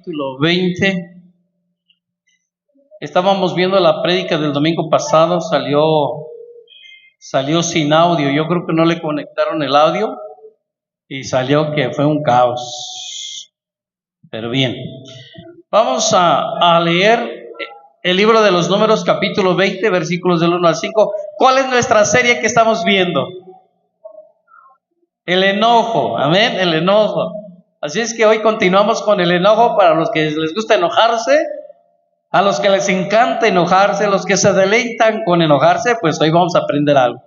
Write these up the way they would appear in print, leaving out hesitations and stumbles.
Capítulo 20. Estábamos viendo la prédica del domingo pasado, salió sin audio. Yo creo que no le conectaron el audio y salió que fue un caos. Pero bien, vamos a leer el libro de los Números, capítulo 20, versículos del 1 al 5. ¿Cuál es nuestra serie que estamos viendo? El enojo, amén, el enojo. Así es que hoy continuamos con el enojo para los que les gusta enojarse, a los que les encanta enojarse, los que se deleitan con enojarse, pues hoy vamos a aprender algo.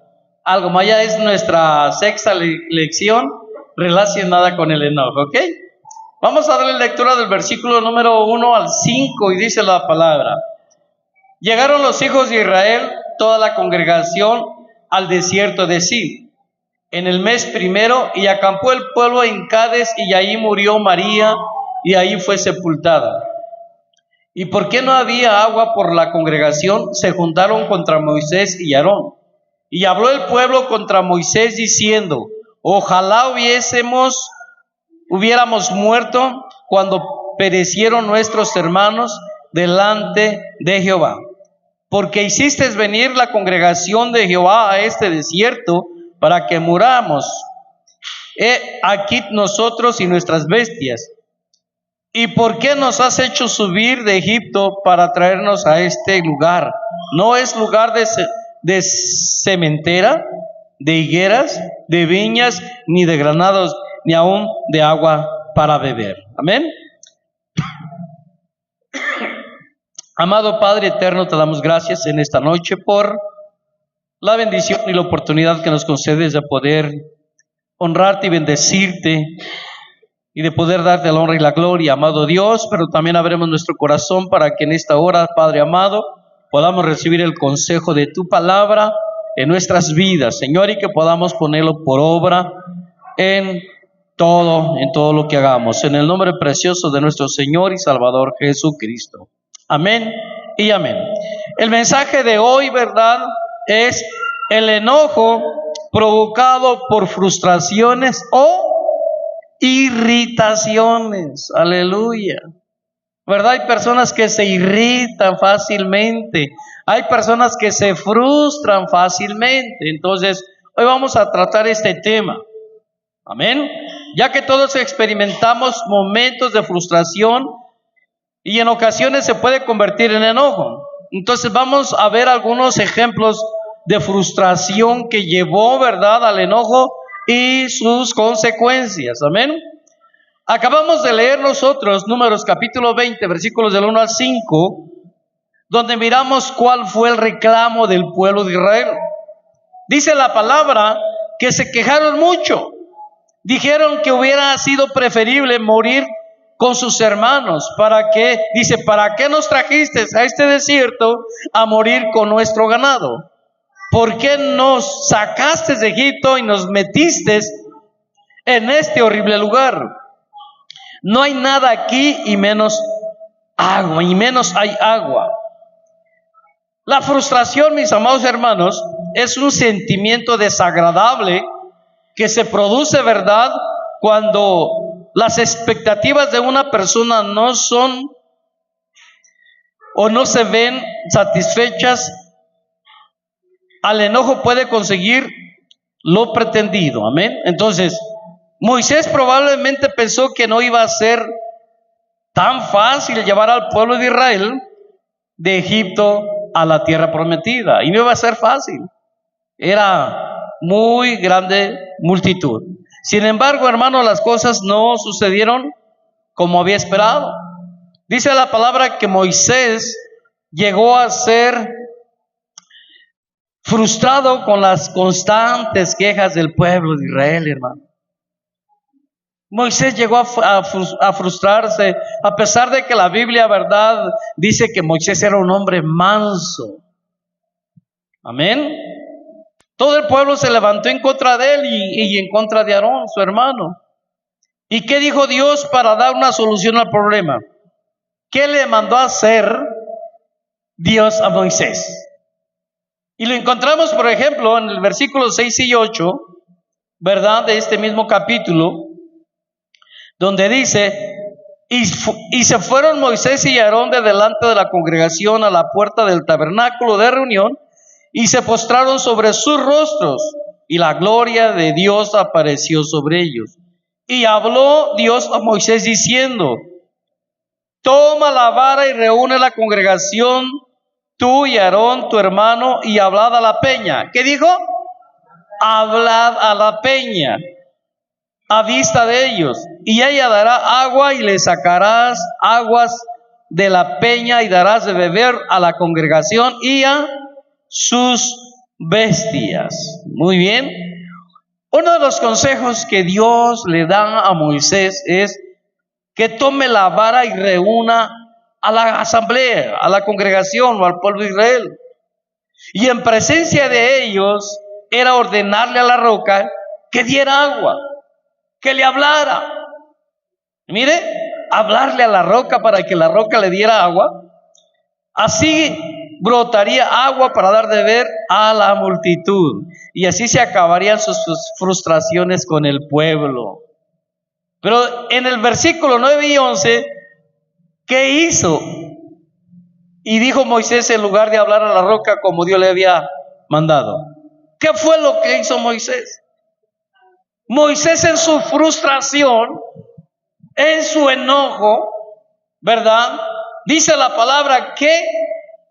Algo más, ya es nuestra sexta lección relacionada con el enojo, ¿ok? Vamos a darle lectura del versículo número 1 al 5 y dice la palabra: Llegaron los hijos de Israel, toda la congregación, al desierto de Sin en el mes primero, y acampó el pueblo en Cades, y allí murió María, y ahí fue sepultada. Y porque no había agua por la congregación, se juntaron contra Moisés y Aarón. Y habló el pueblo contra Moisés diciendo: ojalá hubiéramos muerto cuando perecieron nuestros hermanos delante de Jehová. Porque hiciste venir la congregación de Jehová a este desierto para que muramos aquí nosotros y nuestras bestias. ¿Y por qué nos has hecho subir de Egipto para traernos a este lugar? ¿No es lugar de sementera, de higueras, de viñas, ni de granados, ni aún de agua para beber? Amén. Amado Padre eterno, te damos gracias en esta noche por la bendición y la oportunidad que nos concedes de poder honrarte y bendecirte, y de poder darte la honra y la gloria, amado Dios. Pero también abremos nuestro corazón para que en esta hora, Padre amado, podamos recibir el consejo de tu palabra en nuestras vidas, Señor, y que podamos ponerlo por obra en todo lo que hagamos, en el nombre precioso de nuestro Señor y Salvador Jesucristo. Amén y amén. El mensaje de hoy, ¿verdad?, es el enojo provocado por frustraciones o irritaciones. Aleluya. ¿Verdad? Hay personas que se irritan fácilmente. Hay personas que se frustran fácilmente. Entonces, hoy vamos a tratar este tema. Amén. Ya que todos experimentamos momentos de frustración y en ocasiones se puede convertir en enojo. Entonces vamos a ver algunos ejemplos de frustración que llevó, ¿verdad?, al enojo y sus consecuencias. Amén. Acabamos de leer nosotros Números capítulo 20, versículos del 1 al 5, donde miramos cuál fue el reclamo del pueblo de Israel. Dice la palabra que se quejaron mucho. Dijeron que hubiera sido preferible morir con sus hermanos. ¿Para qué? Dice: ¿para qué nos trajiste a este desierto a morir con nuestro ganado? ¿Por qué nos sacaste de Egipto y nos metiste en este horrible lugar? No hay nada aquí y menos hay agua. La frustración, mis amados hermanos, es un sentimiento desagradable que se produce, ¿verdad?, cuando las expectativas de una persona no son o no se ven satisfechas. Al enojo puede conseguir lo pretendido. Amén. Entonces, Moisés probablemente pensó que no iba a ser tan fácil llevar al pueblo de Israel de Egipto a la tierra prometida, y no iba a ser fácil. Era muy grande multitud. Sin embargo, hermano, las cosas no sucedieron como había esperado. Dice la palabra que Moisés llegó a ser frustrado con las constantes quejas del pueblo de Israel, hermano. Moisés llegó a frustrarse, a pesar de que la Biblia, ¿verdad?, dice que Moisés era un hombre manso. Amén. Todo el pueblo se levantó en contra de él y en contra de Aarón, su hermano. ¿Y qué dijo Dios para dar una solución al problema? ¿Qué le mandó a hacer Dios a Moisés? Y lo encontramos, por ejemplo, en el versículo 6 y 8, ¿verdad?, de este mismo capítulo, donde dice: Y se fueron Moisés y Aarón de delante de la congregación a la puerta del tabernáculo de reunión y se postraron sobre sus rostros y la gloria de Dios apareció sobre ellos. Y habló Dios a Moisés diciendo: toma la vara y reúne la congregación, tú y Aarón tu hermano, y hablad a la peña. ¿Qué dijo? Hablad a la peña a vista de ellos, y ella dará agua, y le sacarás aguas de la peña y darás de beber a la congregación y a sus bestias. Muy bien. Uno de los consejos que Dios le da a Moisés es que tome la vara y reúna a la asamblea, a la congregación o al pueblo de Israel. Y en presencia de ellos era ordenarle a la roca que diera agua, que le hablara. Mire, hablarle a la roca para que la roca le diera agua. Así brotaría agua para dar de beber a la multitud. Y así se acabarían sus frustraciones con el pueblo. Pero en el versículo 9 y 11, ¿qué hizo? Y dijo Moisés, en lugar de hablar a la roca como Dios le había mandado. ¿Qué fue lo que hizo Moisés? Moisés, en su frustración, en su enojo, ¿verdad? Dice la palabra que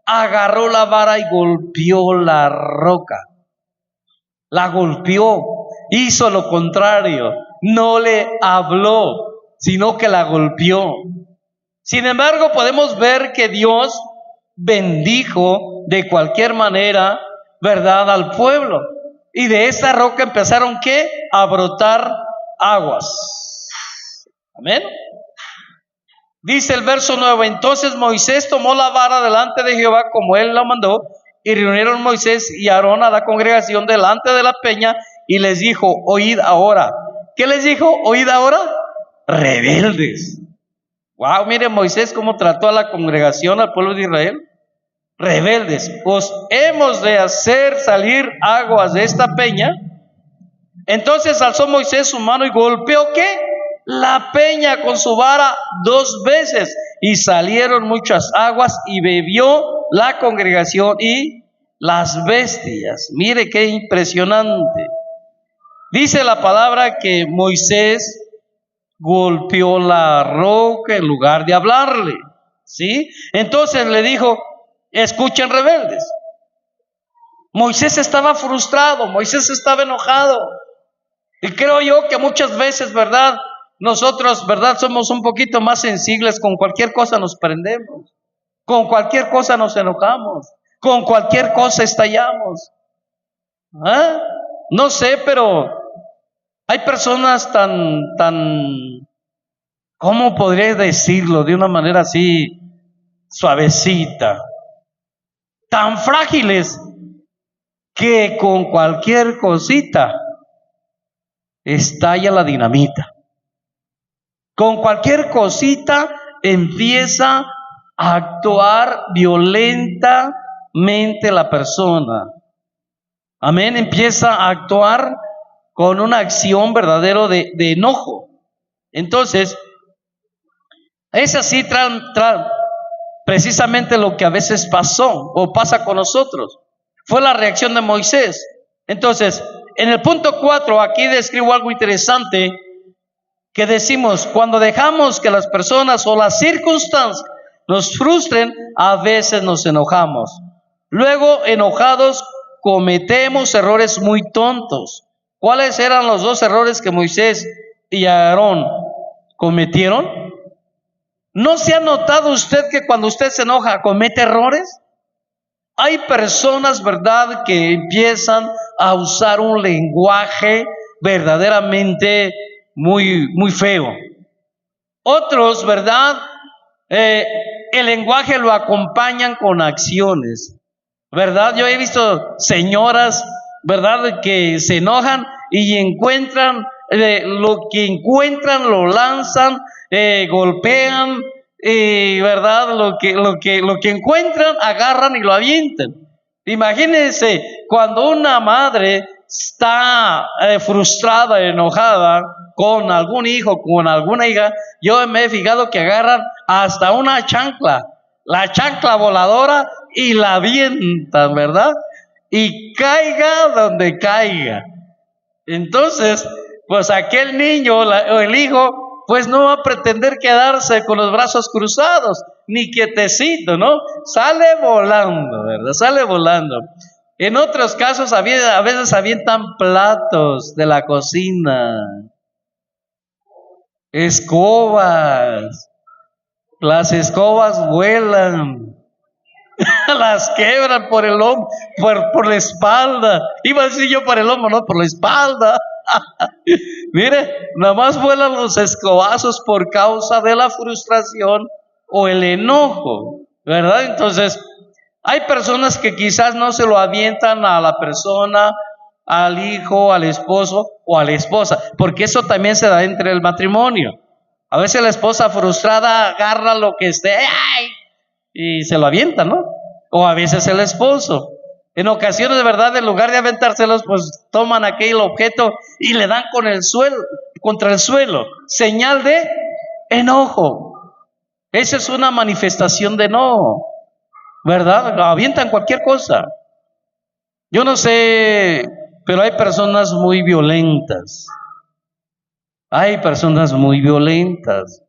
agarró la vara y golpeó la roca. La golpeó, hizo lo contrario, no le habló, sino que la golpeó. Sin embargo, podemos ver que Dios bendijo de cualquier manera, ¿verdad?, al pueblo. Y de esta roca empezaron, ¿qué? A brotar aguas. Amén. Dice el verso 9: entonces Moisés tomó la vara delante de Jehová como él la mandó, y reunieron Moisés y Aarón a la congregación delante de la peña, y les dijo: oíd ahora. ¿Qué les dijo? Oíd ahora, rebeldes. Wow, mire Moisés cómo trató a la congregación, al pueblo de Israel. Rebeldes, os hemos de hacer salir aguas de esta peña. Entonces alzó Moisés su mano y golpeó, ¿qué? La peña con su vara 2 veces, y salieron muchas aguas, y bebió la congregación y las bestias. Mire qué impresionante. Dice la palabra que Moisés golpeó la roca en lugar de hablarle, ¿sí? Entonces le dijo: escuchen, rebeldes. Moisés estaba frustrado, Moisés estaba enojado. Y creo yo que muchas veces, ¿verdad?, nosotros, ¿verdad?, somos un poquito más sensibles. Con cualquier cosa nos prendemos, con cualquier cosa nos enojamos, con cualquier cosa estallamos. ¿Ah? No sé, pero hay personas ¿cómo podría decirlo de una manera así suavecita? Tan frágiles que con cualquier cosita estalla la dinamita. Con cualquier cosita empieza a actuar violentamente la persona. Amén. Empieza a actuar con una acción verdadera de enojo. Entonces, es así precisamente lo que a veces pasó o pasa con nosotros. Fue la reacción de Moisés. Entonces, en el punto 4, aquí describo algo interesante que decimos: cuando dejamos que las personas o las circunstancias nos frustren, a veces nos enojamos. Luego, enojados, cometemos errores muy tontos. ¿Cuáles eran los 2 errores que Moisés y Aarón cometieron? ¿No se ha notado usted que cuando usted se enoja comete errores? Hay personas, ¿verdad?, que empiezan a usar un lenguaje verdaderamente muy feo. Otros, ¿verdad?, el lenguaje lo acompañan con acciones, ¿verdad? Yo he visto señoras, ¿verdad?, que se enojan y encuentran lo que encuentran, lo lanzan, golpean, ¿verdad? Lo que encuentran, agarran y lo avientan. Imagínense cuando una madre está frustrada, enojada, con algún hijo, con alguna hija, yo me he fijado que agarran hasta una chancla, la chancla voladora, y la avientan, ¿verdad? Y caiga donde caiga. Entonces, pues aquel niño o el hijo, pues no va a pretender quedarse con los brazos cruzados, ni quietecito, ¿no? Sale volando, ¿verdad? Sale volando. En otros casos, a veces avientan platos de la cocina, escobas. Las escobas vuelan, las quebran por el hombro, por la espalda. Iba a decir yo por el hombro, no, por la espalda. Mire, nada más vuelan los escobazos por causa de la frustración o el enojo, ¿verdad? Entonces, hay personas que quizás no se lo avientan a la persona, al hijo, al esposo o a la esposa, porque eso también se da entre el matrimonio. A veces la esposa frustrada agarra lo que esté, ¡ay!, y se lo avienta, ¿no? O a veces el esposo. En ocasiones, de verdad, en lugar de aventárselos, pues toman aquel objeto y le dan con el suelo, contra el suelo, señal de enojo. Esa es una manifestación de enojo, ¿verdad? Avientan cualquier cosa. Yo no sé, pero hay personas muy violentas. Hay personas muy violentas.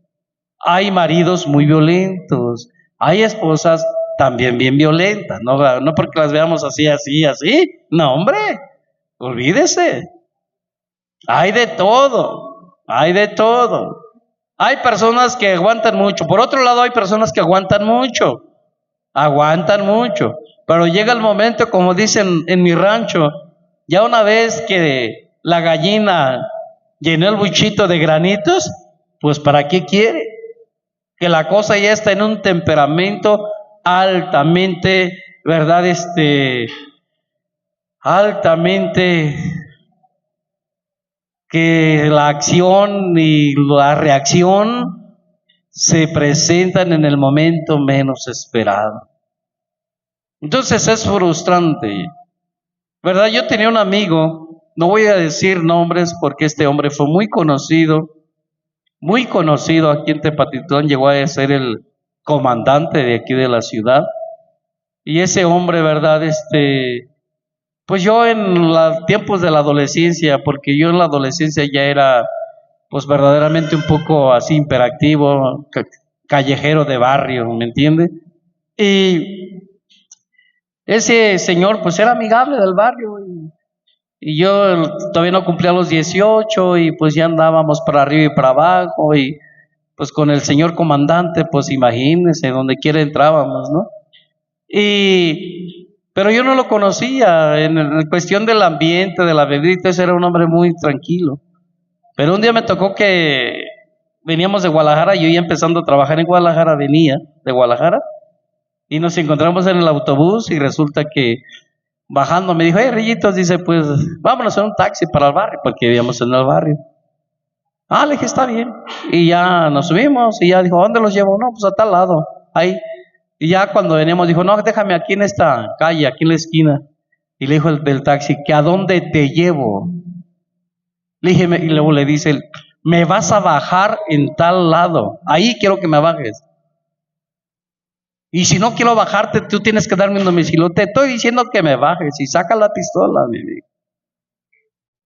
Hay maridos muy violentos. Hay esposas también bien violentas. No porque las veamos así. No, hombre, olvídese. Hay de todo. Hay de todo. Hay personas que aguantan mucho. Por otro lado, hay personas que aguantan mucho. Aguantan mucho. Pero llega el momento, como dicen en mi rancho, ya una vez que la gallina llenó el buchito de granitos, pues ¿para qué quiere? Que la cosa ya está en un temperamento altamente, ¿verdad? Altamente, que la acción y la reacción se presentan en el momento menos esperado. Entonces es frustrante, ¿verdad? Yo tenía un amigo, no voy a decir nombres porque este hombre fue muy conocido aquí en Tepatitlán, llegó a ser el comandante de aquí de la ciudad. Y ese hombre, ¿verdad? Pues yo en los tiempos de la adolescencia, porque yo en la adolescencia ya era pues verdaderamente un poco así hiperactivo, callejero de barrio, ¿me entiende? Y ese señor pues era amigable del barrio, y yo todavía no cumplía los 18 y pues ya andábamos para arriba y para abajo, y pues con el señor comandante, pues imagínense, donde quiera entrábamos, ¿no? Pero yo no lo conocía en cuestión del ambiente, de la bebida, entonces era un hombre muy tranquilo. Pero un día me tocó que veníamos de Guadalajara, yo ya empezando a trabajar en Guadalajara, venía de Guadalajara, y nos encontramos en el autobús y resulta que bajando me dijo, hey Rillitos, dice, pues vámonos en un taxi para el barrio, porque vivíamos en el barrio. Le dije, está bien. Y ya nos subimos y ya dijo, ¿a dónde los llevo? No, pues a tal lado, ahí. Y ya cuando veníamos dijo, no, déjame aquí en esta calle, aquí en la esquina. Y le dijo el del taxi, ¿que a dónde te llevo? Le dije, y luego le dice él, me vas a bajar en tal lado, ahí quiero que me bajes. Y si no quiero bajarte, tú tienes que darme un domicilio. Te estoy diciendo que me bajes y saca la pistola, mi amigo.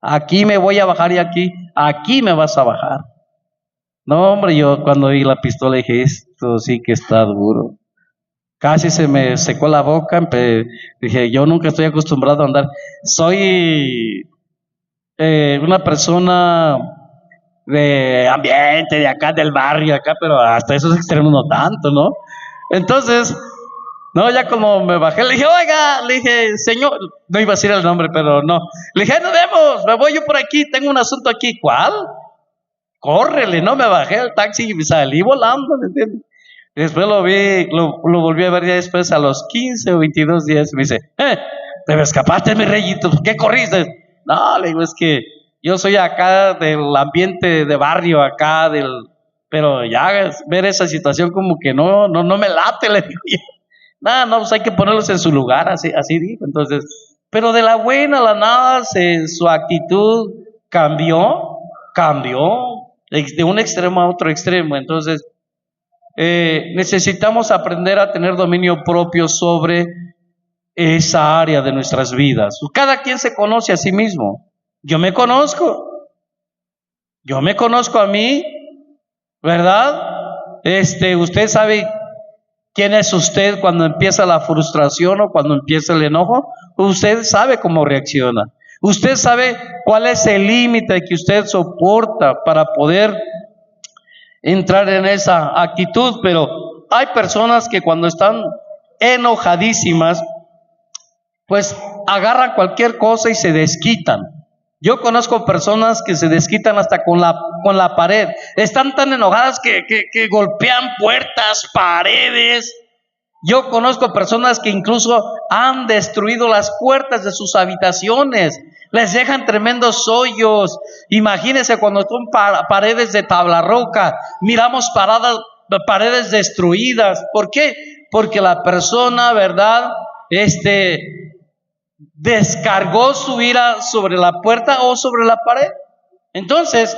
Aquí me voy a bajar y aquí me vas a bajar. No, hombre, yo cuando vi la pistola dije, esto sí que está duro. Casi se me secó la boca. Dije, yo nunca estoy acostumbrado a andar. Soy una persona de ambiente, de acá, del barrio, acá, pero hasta esos extremos no tanto, ¿no? Entonces, no, ya como me bajé, le dije, oiga, le dije, señor, no iba a decir el nombre, pero no. Le dije, nos vemos, me voy yo por aquí, tengo un asunto aquí. ¿Cuál? Córrele, no, me bajé del taxi y salí volando, ¿me entiendes? Y después lo vi, lo volví a ver ya después a los 15 o 22 días. Me dice, te me escapaste, mi reyito, ¿por qué corriste? No, le digo, es que yo soy acá del ambiente de barrio, acá pero ya ver esa situación como que no me late, le digo yo. No, pues hay que ponerlos en su lugar, así dijo. Entonces, pero de la buena a la nada, su actitud cambió cambió de un extremo a otro extremo. Entonces, necesitamos aprender a tener dominio propio sobre esa área de nuestras vidas. Cada quien se conoce a sí mismo. Yo me conozco a mí, ¿verdad? Usted sabe quién es usted cuando empieza la frustración o cuando empieza el enojo. Usted sabe cómo reacciona. Usted sabe cuál es el límite que usted soporta para poder entrar en esa actitud. Pero hay personas que cuando están enojadísimas, pues agarran cualquier cosa y se desquitan. Yo conozco personas que se desquitan hasta con la pared. Están tan enojadas que golpean puertas, paredes. Yo conozco personas que incluso han destruido las puertas de sus habitaciones. Les dejan tremendos hoyos. Imagínense cuando son paredes de tabla roca. Miramos paredes destruidas. ¿Por qué? Porque la persona, ¿verdad? Descargó su ira sobre la puerta o sobre la pared. Entonces,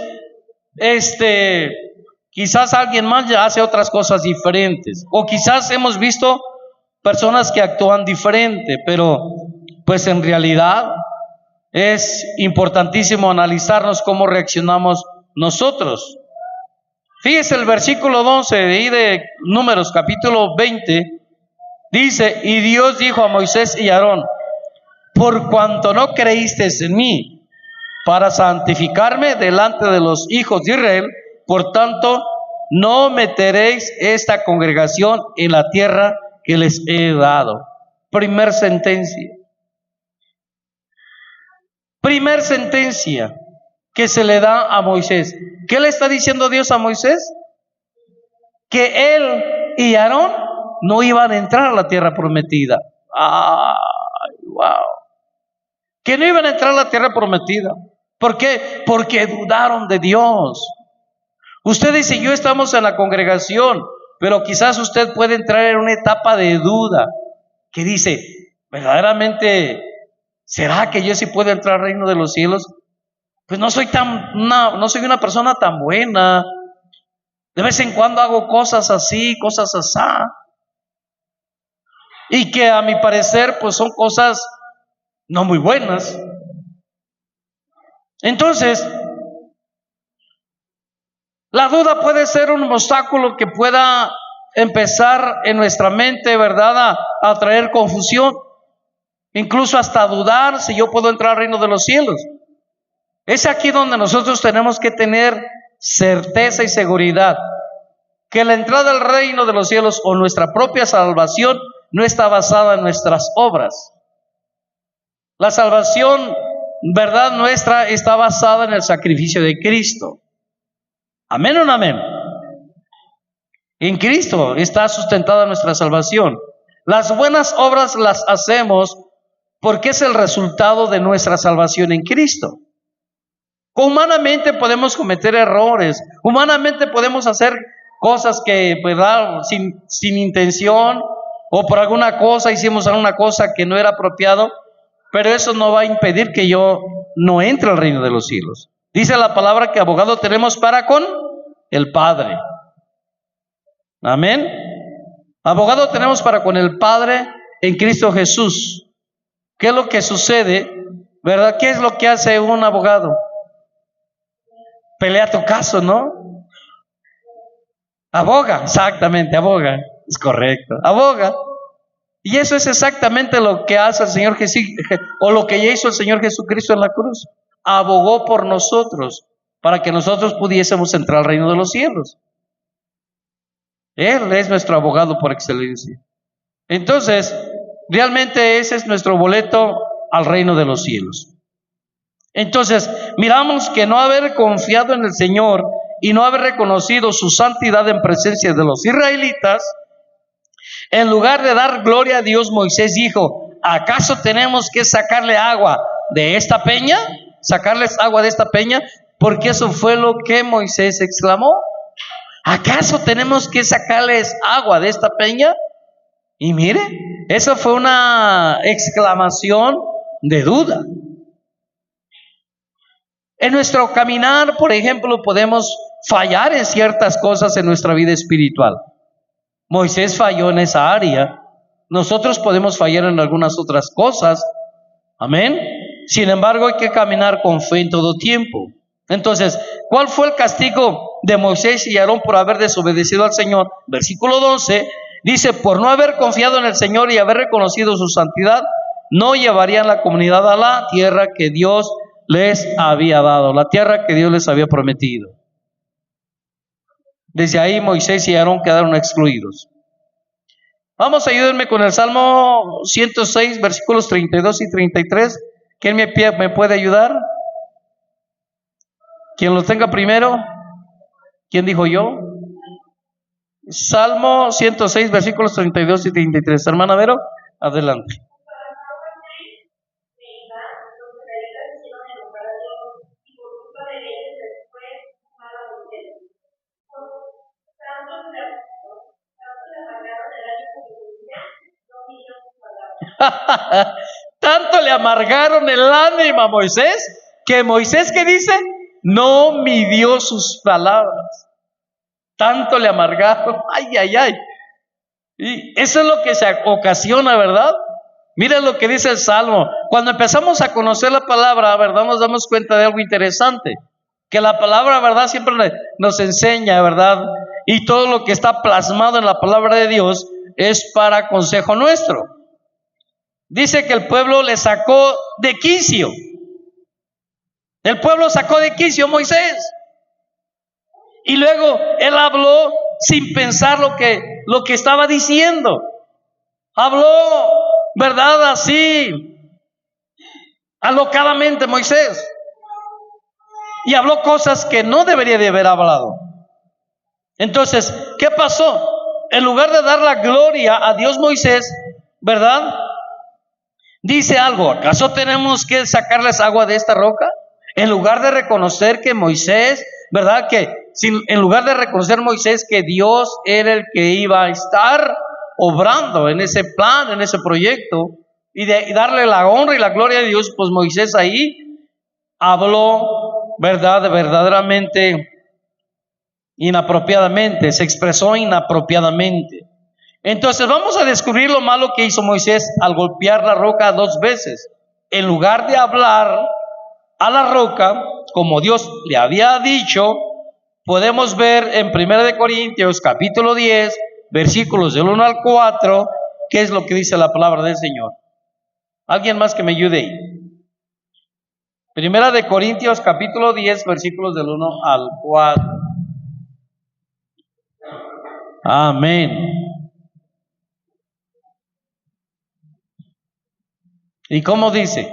quizás alguien más ya hace otras cosas diferentes, o quizás hemos visto personas que actúan diferente, pero pues en realidad es importantísimo analizarnos cómo reaccionamos nosotros. Fíjese el versículo 11 de Números capítulo 20, dice: y Dios dijo a Moisés y a Aarón: por cuanto no creísteis en mí para santificarme delante de los hijos de Israel, por tanto no meteréis esta congregación en la tierra que les he dado. Primer sentencia que se le da a Moisés. ¿Qué le está diciendo Dios a Moisés? Que él y Aarón no iban a entrar a la tierra prometida. ¡Ay, wow! Que no iban a entrar a la tierra prometida. ¿Por qué? Porque dudaron de Dios. Usted y yo estamos en la congregación, pero quizás usted puede entrar en una etapa de duda, que dice: verdaderamente, ¿será que yo sí puedo entrar al reino de los cielos? Pues no soy una persona tan buena. De vez en cuando hago cosas así, cosas asá, y que a mi parecer pues son cosas no muy buenas. Entonces, la duda puede ser un obstáculo que pueda empezar en nuestra mente, ¿verdad?, a traer confusión, incluso hasta dudar si yo puedo entrar al reino de los cielos. Es aquí donde nosotros tenemos que tener certeza y seguridad que la entrada al reino de los cielos o nuestra propia salvación no está basada en nuestras obras. La salvación, ¿verdad?, nuestra está basada en el sacrificio de Cristo. ¿Amén o no amén? En Cristo está sustentada nuestra salvación. Las buenas obras las hacemos porque es el resultado de nuestra salvación en Cristo. Humanamente podemos cometer errores, humanamente podemos hacer cosas que, ¿verdad?, sin intención, o por alguna cosa hicimos alguna cosa que no era apropiado, pero eso no va a impedir que yo no entre al reino de los cielos. Dice la palabra que abogado tenemos para con el Padre. Amén. Abogado tenemos para con el Padre en Cristo Jesús. ¿Qué es lo que sucede? ¿Verdad? ¿Qué es lo que hace un abogado? Pelea tu caso, ¿no? Aboga, exactamente, aboga. Es correcto, aboga. Y eso es exactamente lo que hace el Señor Jesús, o lo que ya hizo el Señor Jesucristo en la cruz. Abogó por nosotros, para que nosotros pudiésemos entrar al reino de los cielos. Él es nuestro abogado por excelencia. Entonces, realmente ese es nuestro boleto al reino de los cielos. Entonces, miramos que no haber confiado en el Señor y no haber reconocido su santidad en presencia de los israelitas, en lugar de dar gloria a Dios, Moisés dijo: ¿acaso tenemos que sacarle agua de esta peña? ¿Sacarles agua de esta peña? Porque eso fue lo que Moisés exclamó. ¿Acaso tenemos que sacarles agua de esta peña? Y mire, eso fue una exclamación de duda. En nuestro caminar, por ejemplo, podemos fallar en ciertas cosas en nuestra vida espiritual. Moisés falló en esa área. Nosotros podemos fallar en algunas otras cosas. Amén. Sin embargo, hay que caminar con fe en todo tiempo. Entonces, ¿cuál fue el castigo de Moisés y Aarón por haber desobedecido al Señor? Versículo 12 dice: por no haber confiado en el Señor y haber reconocido su santidad, no llevarían la comunidad a la tierra que Dios les había dado, la tierra que Dios les había prometido. Desde ahí Moisés y Aarón quedaron excluidos. Vamos, ayúdenme con el Salmo 106, versículos 32 y 33. ¿Quién me puede ayudar? ¿Quién lo tenga primero? ¿Quién dijo yo? Salmo 106, versículos 32 y 33. Hermana Vero, adelante. Tanto le amargaron el ánimo a Moisés, que Moisés, ¿qué dice? No midió sus palabras. Tanto le amargaron. Ay, ay, ay. Y eso es lo que se ocasiona, ¿verdad? Miren lo que dice el Salmo. Cuando empezamos a conocer la palabra, ¿verdad? Nos damos cuenta de algo interesante. Que la palabra, ¿verdad? Siempre nos enseña, ¿verdad? Y todo lo que está plasmado en la palabra de Dios es para consejo nuestro. Dice que el pueblo le sacó de quicio. El pueblo sacó de quicio a Moisés. Y luego él habló sin pensar lo que estaba diciendo. Habló, ¿verdad? Así, alocadamente Moisés. Y habló cosas que no debería de haber hablado. Entonces, ¿qué pasó? En lugar de dar la gloria a Dios, Moisés, ¿verdad? Dice algo: ¿acaso tenemos que sacarles agua de esta roca? En lugar de reconocer que Moisés, ¿verdad? En lugar de reconocer Moisés que Dios era el que iba a estar obrando en ese plan, en ese proyecto, y darle la honra y la gloria a Dios, pues Moisés ahí habló, ¿verdad? Verdaderamente inapropiadamente, se expresó inapropiadamente. Entonces vamos a descubrir lo malo que hizo Moisés al golpear la roca 2 veces. En lugar de hablar a la roca como Dios le había dicho, podemos ver en 1 Corintios capítulo 10, versículos del 1 al 4, qué es lo que dice la palabra del Señor. ¿Alguien más que me ayude ahí? 1 Corintios capítulo 10, versículos del 1 al 4. Amén. ¿Y cómo dice?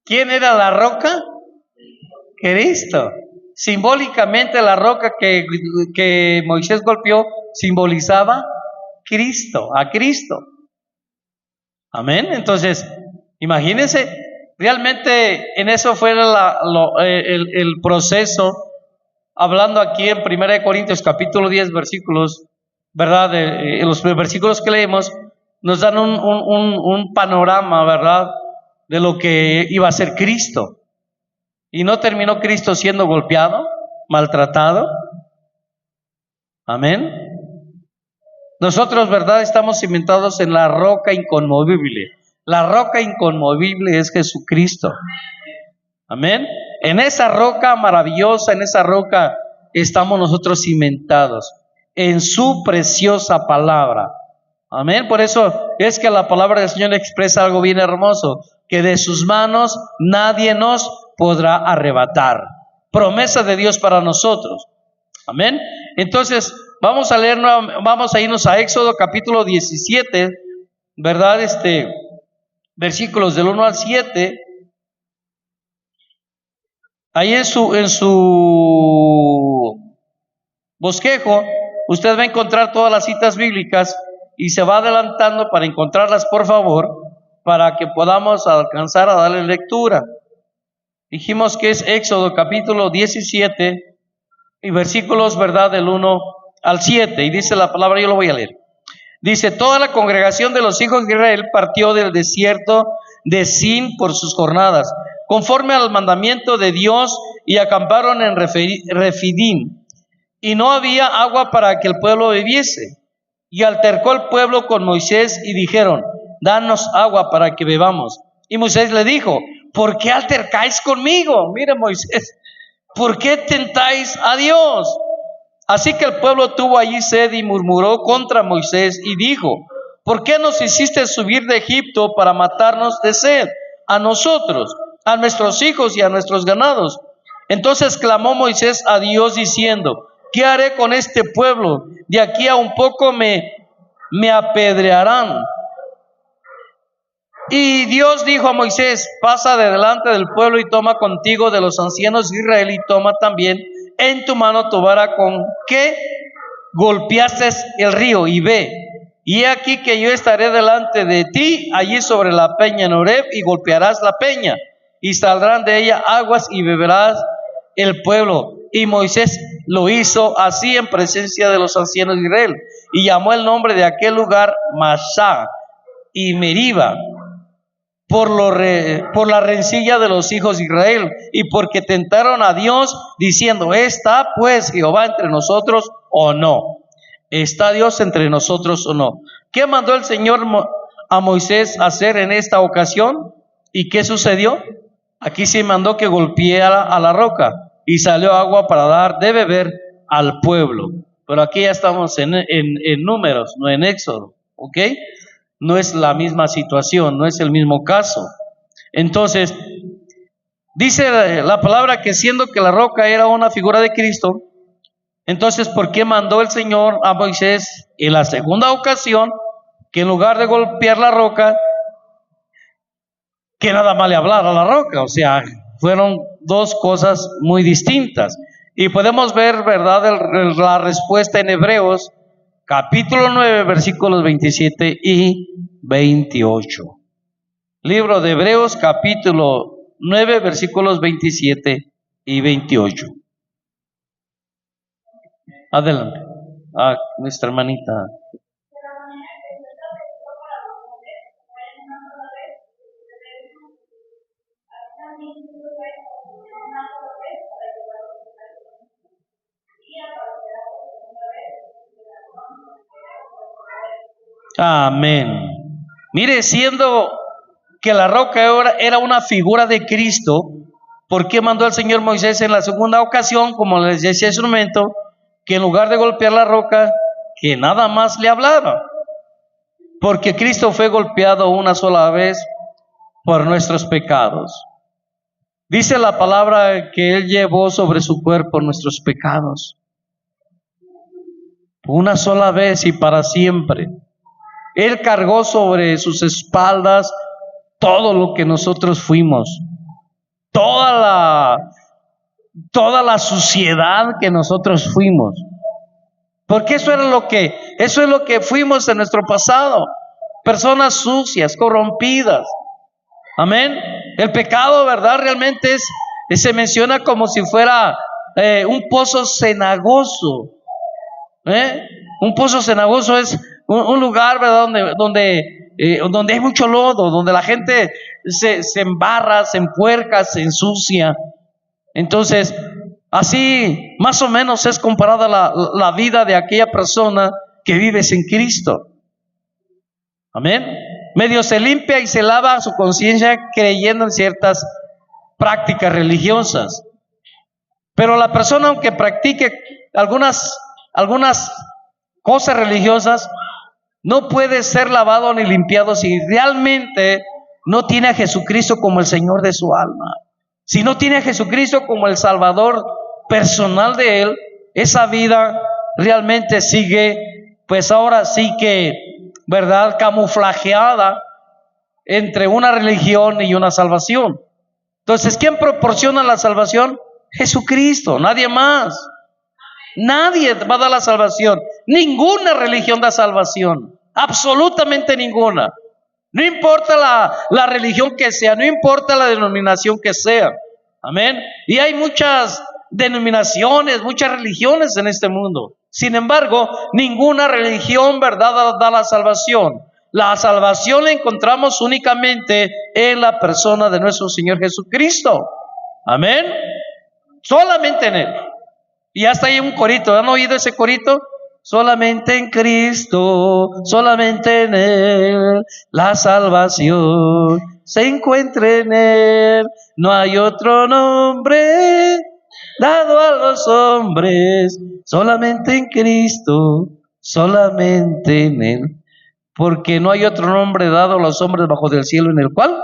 ¿Quién era la roca? Cristo. Simbólicamente la roca que Moisés golpeó simbolizaba Cristo, a Cristo. Amén. Entonces, imagínense, realmente en eso fue el proceso. Hablando aquí en 1 Corintios capítulo 10 versículos, ¿verdad? Los versículos que leemos nos dan un panorama, ¿verdad? De lo que iba a ser Cristo. ¿Y no terminó Cristo siendo golpeado, maltratado? Amén. Nosotros, ¿verdad? Estamos cimentados en la roca inconmovible. La roca inconmovible es Jesucristo. Amén. En esa roca maravillosa, en esa roca estamos nosotros cimentados, en su preciosa palabra. Amén. Por eso es que la palabra del Señor expresa algo bien hermoso, que de sus manos nadie nos podrá arrebatar. Promesa de Dios para nosotros. Amén. Entonces, vamos a irnos a Éxodo capítulo 17, ¿verdad? Versículos del 1 al 7. Ahí en su bosquejo, usted va a encontrar todas las citas bíblicas y se va adelantando para encontrarlas, por favor, para que podamos alcanzar a darle lectura. Dijimos que es Éxodo capítulo 17 y versículos, ¿verdad?, del 1 al 7. Y dice la palabra, yo lo voy a leer. Dice: toda la congregación de los hijos de Israel partió del desierto de Sin por sus jornadas, conforme al mandamiento de Dios, y acamparon en Refidim. Y no había agua para que el pueblo bebiese. Y altercó el pueblo con Moisés y dijeron: danos agua para que bebamos. Y Moisés le dijo: ¿por qué altercáis conmigo? Mire, Moisés, ¿por qué tentáis a Dios? Así que el pueblo tuvo allí sed y murmuró contra Moisés y dijo: ¿por qué nos hiciste subir de Egipto para matarnos de sed, a nosotros, a nuestros hijos y a nuestros ganados? Entonces clamó Moisés a Dios diciendo: ¿qué haré con este pueblo? De aquí a un poco me apedrearán. Y Dios dijo a Moisés: pasa de delante del pueblo y toma contigo de los ancianos de Israel, y toma también en tu mano tu vara con que golpeaste el río, y ve. Y he aquí que yo estaré delante de ti allí sobre la peña en Horeb, y golpearás la peña, y saldrán de ella aguas, y beberás el pueblo. Y Moisés lo hizo así en presencia de los ancianos de Israel, y llamó el nombre de aquel lugar Masá y Meriba, por la rencilla de los hijos de Israel, y porque tentaron a Dios diciendo: ¿está pues Jehová entre nosotros o no? ¿Está Dios entre nosotros o no? ¿Qué mandó el Señor a Moisés hacer en esta ocasión? ¿Y qué sucedió? Aquí se mandó que golpeara a la roca, y salió agua para dar de beber al pueblo. Pero aquí ya estamos en Números, no en Éxodo, ¿ok? No es la misma situación, no es el mismo caso. Entonces, dice la palabra que siendo que la roca era una figura de Cristo, entonces, ¿por qué mandó el Señor a Moisés en la segunda ocasión que en lugar de golpear la roca, que nada más le hablara a la roca? O sea, fueron dos cosas muy distintas. Y podemos ver, ¿verdad?, la respuesta en Hebreos capítulo 9, versículos 27 y 28. Libro de Hebreos, capítulo 9, versículos 27 y 28. Adelante. Nuestra hermanita. Amén. Mire, siendo que la roca era una figura de Cristo, ¿por qué mandó el Señor Moisés en la segunda ocasión, como les decía hace un momento, que en lugar de golpear la roca, que nada más le hablara? Porque Cristo fue golpeado una sola vez por nuestros pecados. Dice la palabra que Él llevó sobre su cuerpo nuestros pecados. Una sola vez y para siempre. Él cargó sobre sus espaldas todo lo que nosotros fuimos, toda la suciedad que nosotros fuimos, porque eso es lo que fuimos en nuestro pasado, personas sucias, corrompidas. Amén. El pecado, ¿verdad?, realmente se menciona como si fuera un pozo cenagoso. Un pozo cenagoso es un lugar, ¿verdad?, donde hay mucho lodo, donde la gente se embarra, se empuerca, se ensucia. Entonces, así más o menos es comparada la vida de aquella persona que vive sin Cristo. Amén. Medio se limpia y se lava su conciencia creyendo en ciertas prácticas religiosas. Pero la persona, aunque practique algunas cosas religiosas, no puede ser lavado ni limpiado si realmente no tiene a Jesucristo como el Señor de su alma. Si no tiene a Jesucristo como el Salvador personal de él, esa vida realmente sigue, pues ahora sí que, ¿verdad?, camuflajeada entre una religión y una salvación. Entonces, ¿quién proporciona la salvación? Jesucristo, nadie más. Nadie va a dar la salvación. Ninguna religión da salvación. Absolutamente ninguna. No importa la religión que sea, no importa la denominación que sea. Amén. Y hay muchas denominaciones, muchas religiones en este mundo. Sin embargo, ninguna religión, ¿verdad?, da la salvación. La salvación la encontramos únicamente en la persona de nuestro Señor Jesucristo. Amén. Solamente en Él. Y hasta hay un corito. ¿Han oído ese corito? Solamente en Cristo, solamente en Él, la salvación se encuentra en Él. No hay otro nombre dado a los hombres, solamente en Cristo, solamente en Él. Porque no hay otro nombre dado a los hombres bajo del cielo en el cual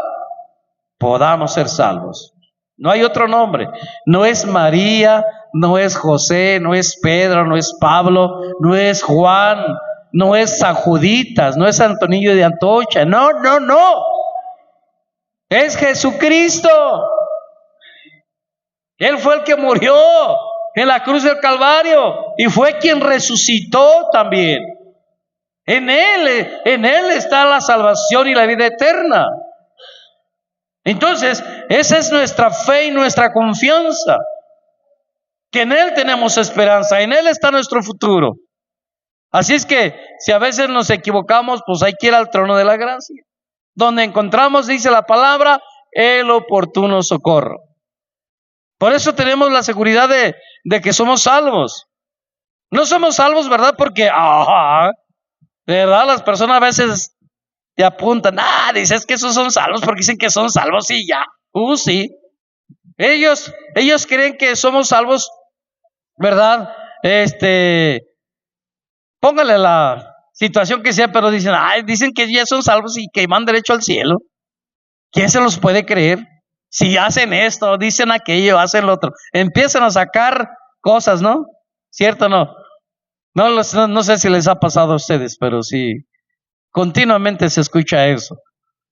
podamos ser salvos. No hay otro nombre. No es María, no es José, no es Pedro, no es Pablo, no es Juan, no es San Juditas, no es Antonio de Antocha. No, no, no. Es Jesucristo. Él fue el que murió en la cruz del Calvario y fue quien resucitó también. En Él está la salvación y la vida eterna. Entonces, esa es nuestra fe y nuestra confianza, que en Él tenemos esperanza, en Él está nuestro futuro. Así es que, si a veces nos equivocamos, pues hay que ir al trono de la gracia, donde encontramos, dice la palabra, el oportuno socorro. Por eso tenemos la seguridad de que somos salvos. No somos salvos, ¿verdad? Porque, de verdad, las personas a veces te apuntan, dices que esos son salvos porque dicen que son salvos y ya. Sí. Ellos creen que somos salvos, ¿verdad? Póngale la situación que sea, pero dicen que ya son salvos y que van derecho al cielo. ¿Quién se los puede creer? Si hacen esto, dicen aquello, hacen lo otro. Empiezan a sacar cosas, ¿no? ¿Cierto o no? No sé si les ha pasado a ustedes, pero sí. Continuamente se escucha eso.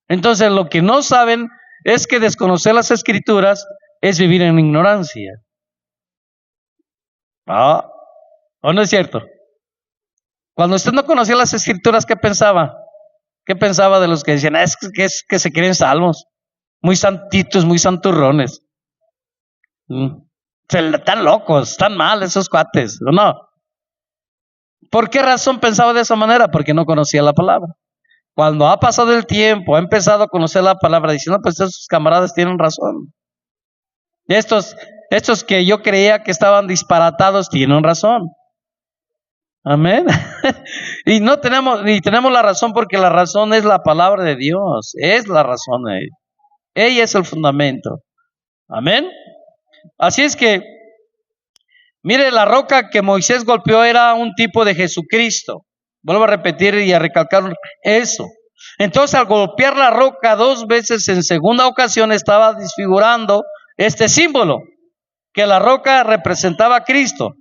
Entonces, lo que no saben es que desconocer las Escrituras es vivir en ignorancia. ¿O no es cierto? Cuando usted no conocía las Escrituras, ¿qué pensaba? ¿Qué pensaba de los que decían, es que se creen salvos? Muy santitos, muy santurrones. Están locos, están mal esos cuates, ¿o no? ¿Por qué razón pensaba de esa manera? Porque no conocía la palabra. Cuando ha pasado el tiempo, ha empezado a conocer la palabra, diciendo, pues estos camaradas tienen razón. Estos que yo creía que estaban disparatados tienen razón. Amén. Y tenemos la razón, porque la razón es la palabra de Dios. Es la razón. Ella es el fundamento. Amén. Así es que, mire, la roca que Moisés golpeó era un tipo de Jesucristo. Vuelvo a repetir y a recalcar eso. Entonces, al golpear la roca 2 veces en segunda ocasión, estaba desfigurando este símbolo, que la roca representaba a Cristo.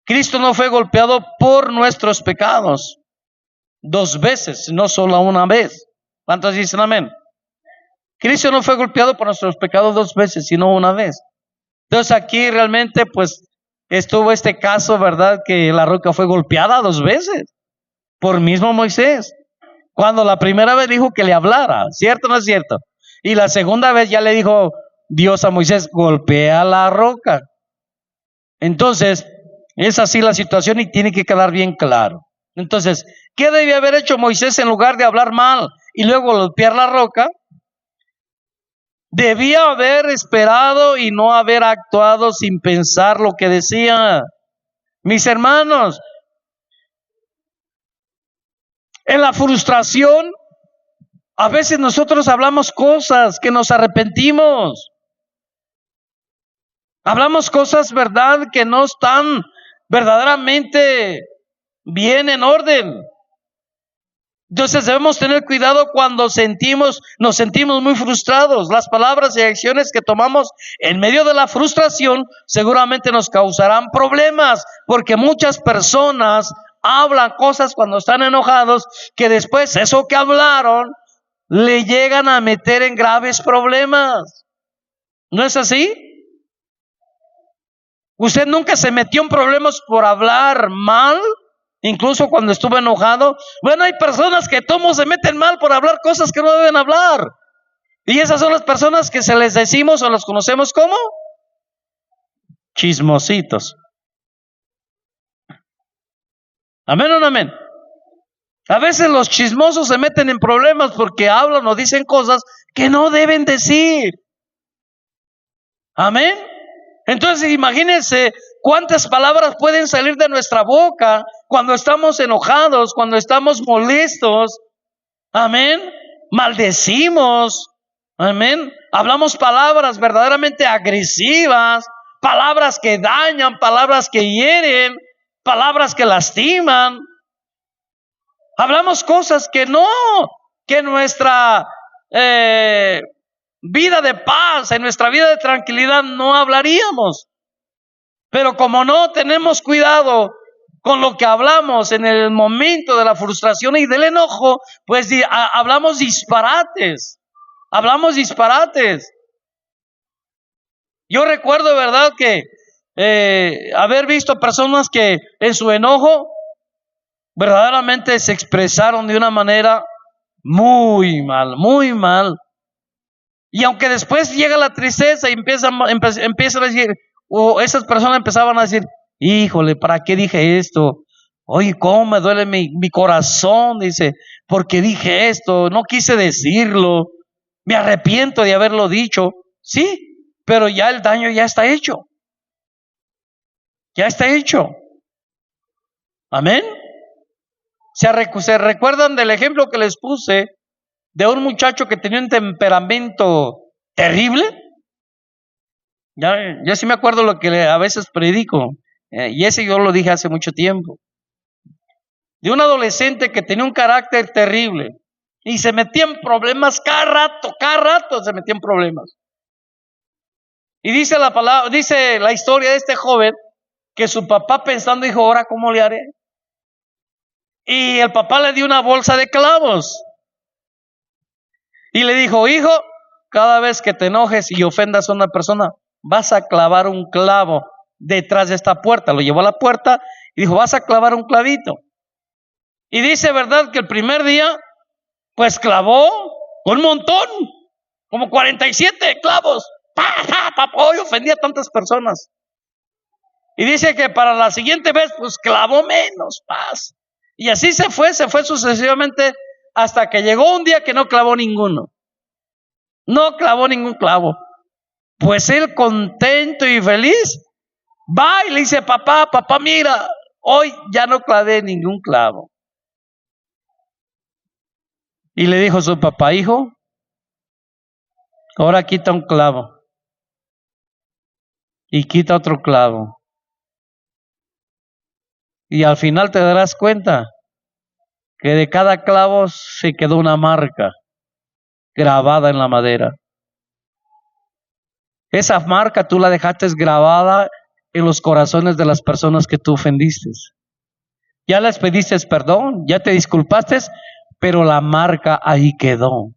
Cristo no fue golpeado por nuestros pecados 2 veces, no solo una vez. ¿Cuántos dicen amén? Cristo no fue golpeado por nuestros pecados 2 veces, sino una vez. Entonces aquí realmente pues estuvo este caso, ¿verdad? Que la roca fue golpeada 2 veces por mismo Moisés. Cuando la primera vez dijo que le hablara, ¿cierto o no es cierto? Y la segunda vez ya le dijo Dios a Moisés, golpea la roca. Entonces, es así la situación y tiene que quedar bien claro. Entonces, ¿qué debía haber hecho Moisés en lugar de hablar mal y luego golpear la roca? Debía haber esperado y no haber actuado sin pensar lo que decía. Mis hermanos, en la frustración, a veces nosotros hablamos cosas que nos arrepentimos. Hablamos cosas, ¿verdad?, que no están verdaderamente bien en orden. Entonces debemos tener cuidado cuando nos sentimos muy frustrados. Las palabras y acciones que tomamos en medio de la frustración seguramente nos causarán problemas, porque muchas personas hablan cosas cuando están enojados que después eso que hablaron le llegan a meter en graves problemas. ¿No es así? ¿Usted nunca se metió en problemas por hablar mal? Incluso cuando estuvo enojado. Bueno, hay personas que todos se meten mal por hablar cosas que no deben hablar. Y esas son las personas que se les decimos o las conocemos como chismositos. ¿Amén o no amén? A veces los chismosos se meten en problemas porque hablan o dicen cosas que no deben decir. Amén. Entonces imagínense cuántas palabras pueden salir de nuestra boca cuando estamos enojados, cuando estamos molestos. Amén. Maldecimos. Amén. Hablamos palabras verdaderamente agresivas, palabras que dañan, palabras que hieren, palabras que lastiman. Hablamos cosas que en nuestra vida de paz, en nuestra vida de tranquilidad no hablaríamos. Pero como no tenemos cuidado con lo que hablamos en el momento de la frustración y del enojo, pues hablamos disparates. Hablamos disparates. Yo recuerdo, ¿verdad?, que haber visto personas que en su enojo verdaderamente se expresaron de una manera muy mal, muy mal. Y aunque después llega la tristeza y empiezan a decir, o esas personas empezaban a decir, híjole, ¿para qué dije esto? Oye, cómo me duele mi corazón, dice, porque dije esto, no quise decirlo, me arrepiento de haberlo dicho. Sí, pero ya el daño ya está hecho. Ya está hecho. Amén. ¿Se recuerdan del ejemplo que les puse de un muchacho que tenía un temperamento terrible? Ya sí me acuerdo lo que a veces predico, y ese yo lo dije hace mucho tiempo. De un adolescente que tenía un carácter terrible y se metía en problemas cada rato se metía en problemas. Y dice la historia de este joven que su papá pensando dijo, ahora ¿cómo le haré? Y el papá le dio una bolsa de clavos y le dijo, hijo, cada vez que te enojes y ofendas a una persona, vas a clavar un clavo detrás de esta puerta. Lo llevó a la puerta y dijo, vas a clavar un clavito. Y dice, ¿verdad?, que el primer día pues clavó un montón, como 47 clavos. Hoy ofendía a tantas personas. Y dice que para la siguiente vez pues clavó menos, más. Y así se fue sucesivamente hasta que llegó un día que no clavó ninguno. No clavó ningún clavo. Pues él, contento y feliz, va y le dice, papá, mira, hoy ya no clavé ningún clavo. Y le dijo su papá, hijo, ahora quita un clavo. Y quita otro clavo. Y al final te darás cuenta que de cada clavo se quedó una marca grabada en la madera. Esa marca tú la dejaste grabada en los corazones de las personas que tú ofendiste. Ya les pediste perdón, ya te disculpaste, pero la marca ahí quedó.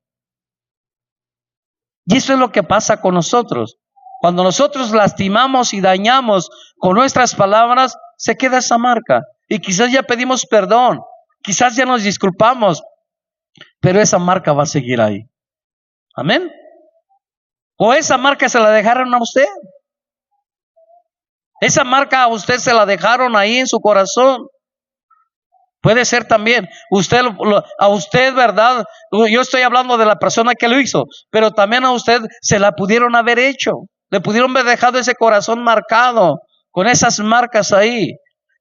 Y eso es lo que pasa con nosotros. Cuando nosotros lastimamos y dañamos con nuestras palabras, se queda esa marca. Y quizás ya pedimos perdón, quizás ya nos disculpamos, pero esa marca va a seguir ahí. Amén. O esa marca se la dejaron a usted. Esa marca a usted se la dejaron ahí en su corazón. Puede ser también, a usted, ¿verdad? Yo estoy hablando de la persona que lo hizo, pero también a usted se la pudieron haber hecho. Le pudieron haber dejado ese corazón marcado, con esas marcas ahí.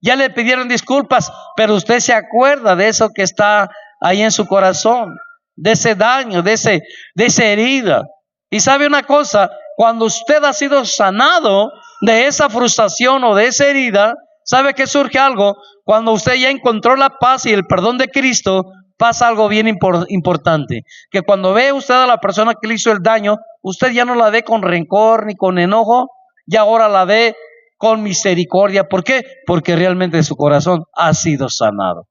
Ya le pidieron disculpas, pero usted se acuerda de eso que está ahí en su corazón, de ese daño, de esa herida. Y sabe una cosa, cuando usted ha sido sanado de esa frustración o de esa herida, ¿sabe que surge algo? Cuando usted ya encontró la paz y el perdón de Cristo, pasa algo bien importante. Que cuando ve usted a la persona que le hizo el daño, usted ya no la ve con rencor ni con enojo, y ahora la ve con misericordia. ¿Por qué? Porque realmente su corazón ha sido sanado.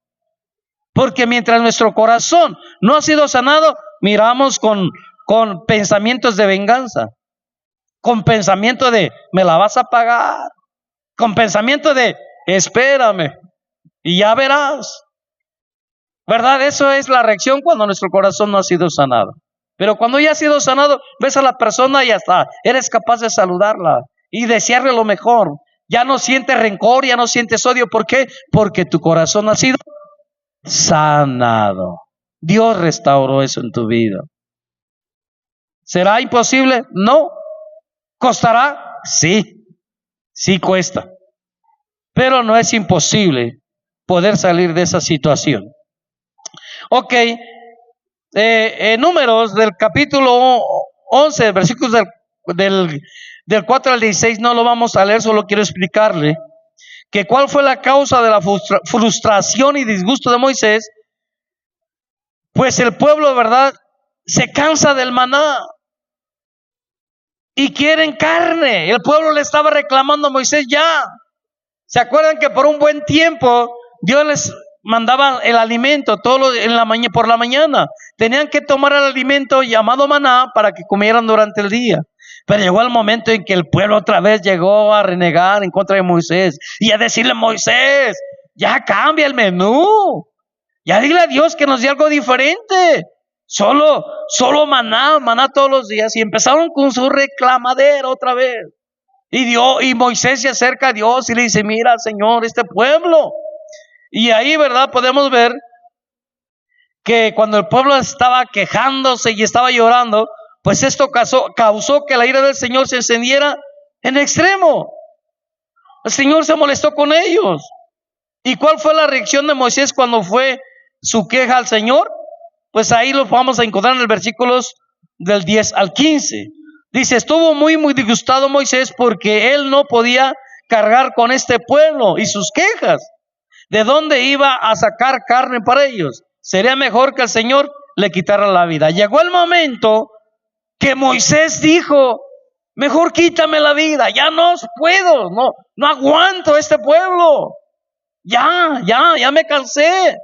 Porque mientras nuestro corazón no ha sido sanado, miramos con pensamientos de venganza, con pensamiento de me la vas a pagar, con pensamiento de espérame y ya verás. ¿Verdad? Eso es la reacción cuando nuestro corazón no ha sido sanado. Pero cuando ya ha sido sanado, ves a la persona y hasta eres capaz de saludarla y desearle lo mejor. Ya no sientes rencor, ya no sientes odio. ¿Por qué? Porque tu corazón ha sido sanado. Dios restauró eso en tu vida. ¿Será imposible? No. ¿Costará? Sí, sí cuesta. Pero no es imposible poder salir de esa situación. Ok, Números del capítulo 11, versículos del 4 al 16, no lo vamos a leer, solo quiero explicarle que cuál fue la causa de la frustración y disgusto de Moisés. Pues el pueblo, ¿verdad?, se cansa del maná y quieren carne. El pueblo le estaba reclamando a Moisés ya. ¿Se acuerdan que por un buen tiempo Dios les mandaba el alimento por la mañana? Tenían que tomar el alimento llamado maná para que comieran durante el día. Pero llegó el momento en que el pueblo otra vez llegó a renegar en contra de Moisés y a decirle: Moisés, ya cambia el menú, ya dile a Dios que nos dé algo diferente. Solo maná todos los días. Y empezaron con su reclamadera otra vez. Y Moisés se acerca a Dios y le dice: mira, Señor, este pueblo. Y ahí, ¿verdad?, podemos ver que cuando el pueblo estaba quejándose y estaba llorando, pues esto causó que la ira del Señor se encendiera en extremo. El Señor se molestó con ellos. ¿Y cuál fue la reacción de Moisés cuando fue su queja al Señor? Pues ahí lo vamos a encontrar en el versículos del 10 al 15. Dice: estuvo muy disgustado Moisés porque él no podía cargar con este pueblo y sus quejas. ¿De dónde iba a sacar carne para ellos? Sería mejor que el Señor le quitara la vida. Llegó el momento que Moisés dijo: mejor quítame la vida, ya no puedo, no aguanto este pueblo. Ya me cansé.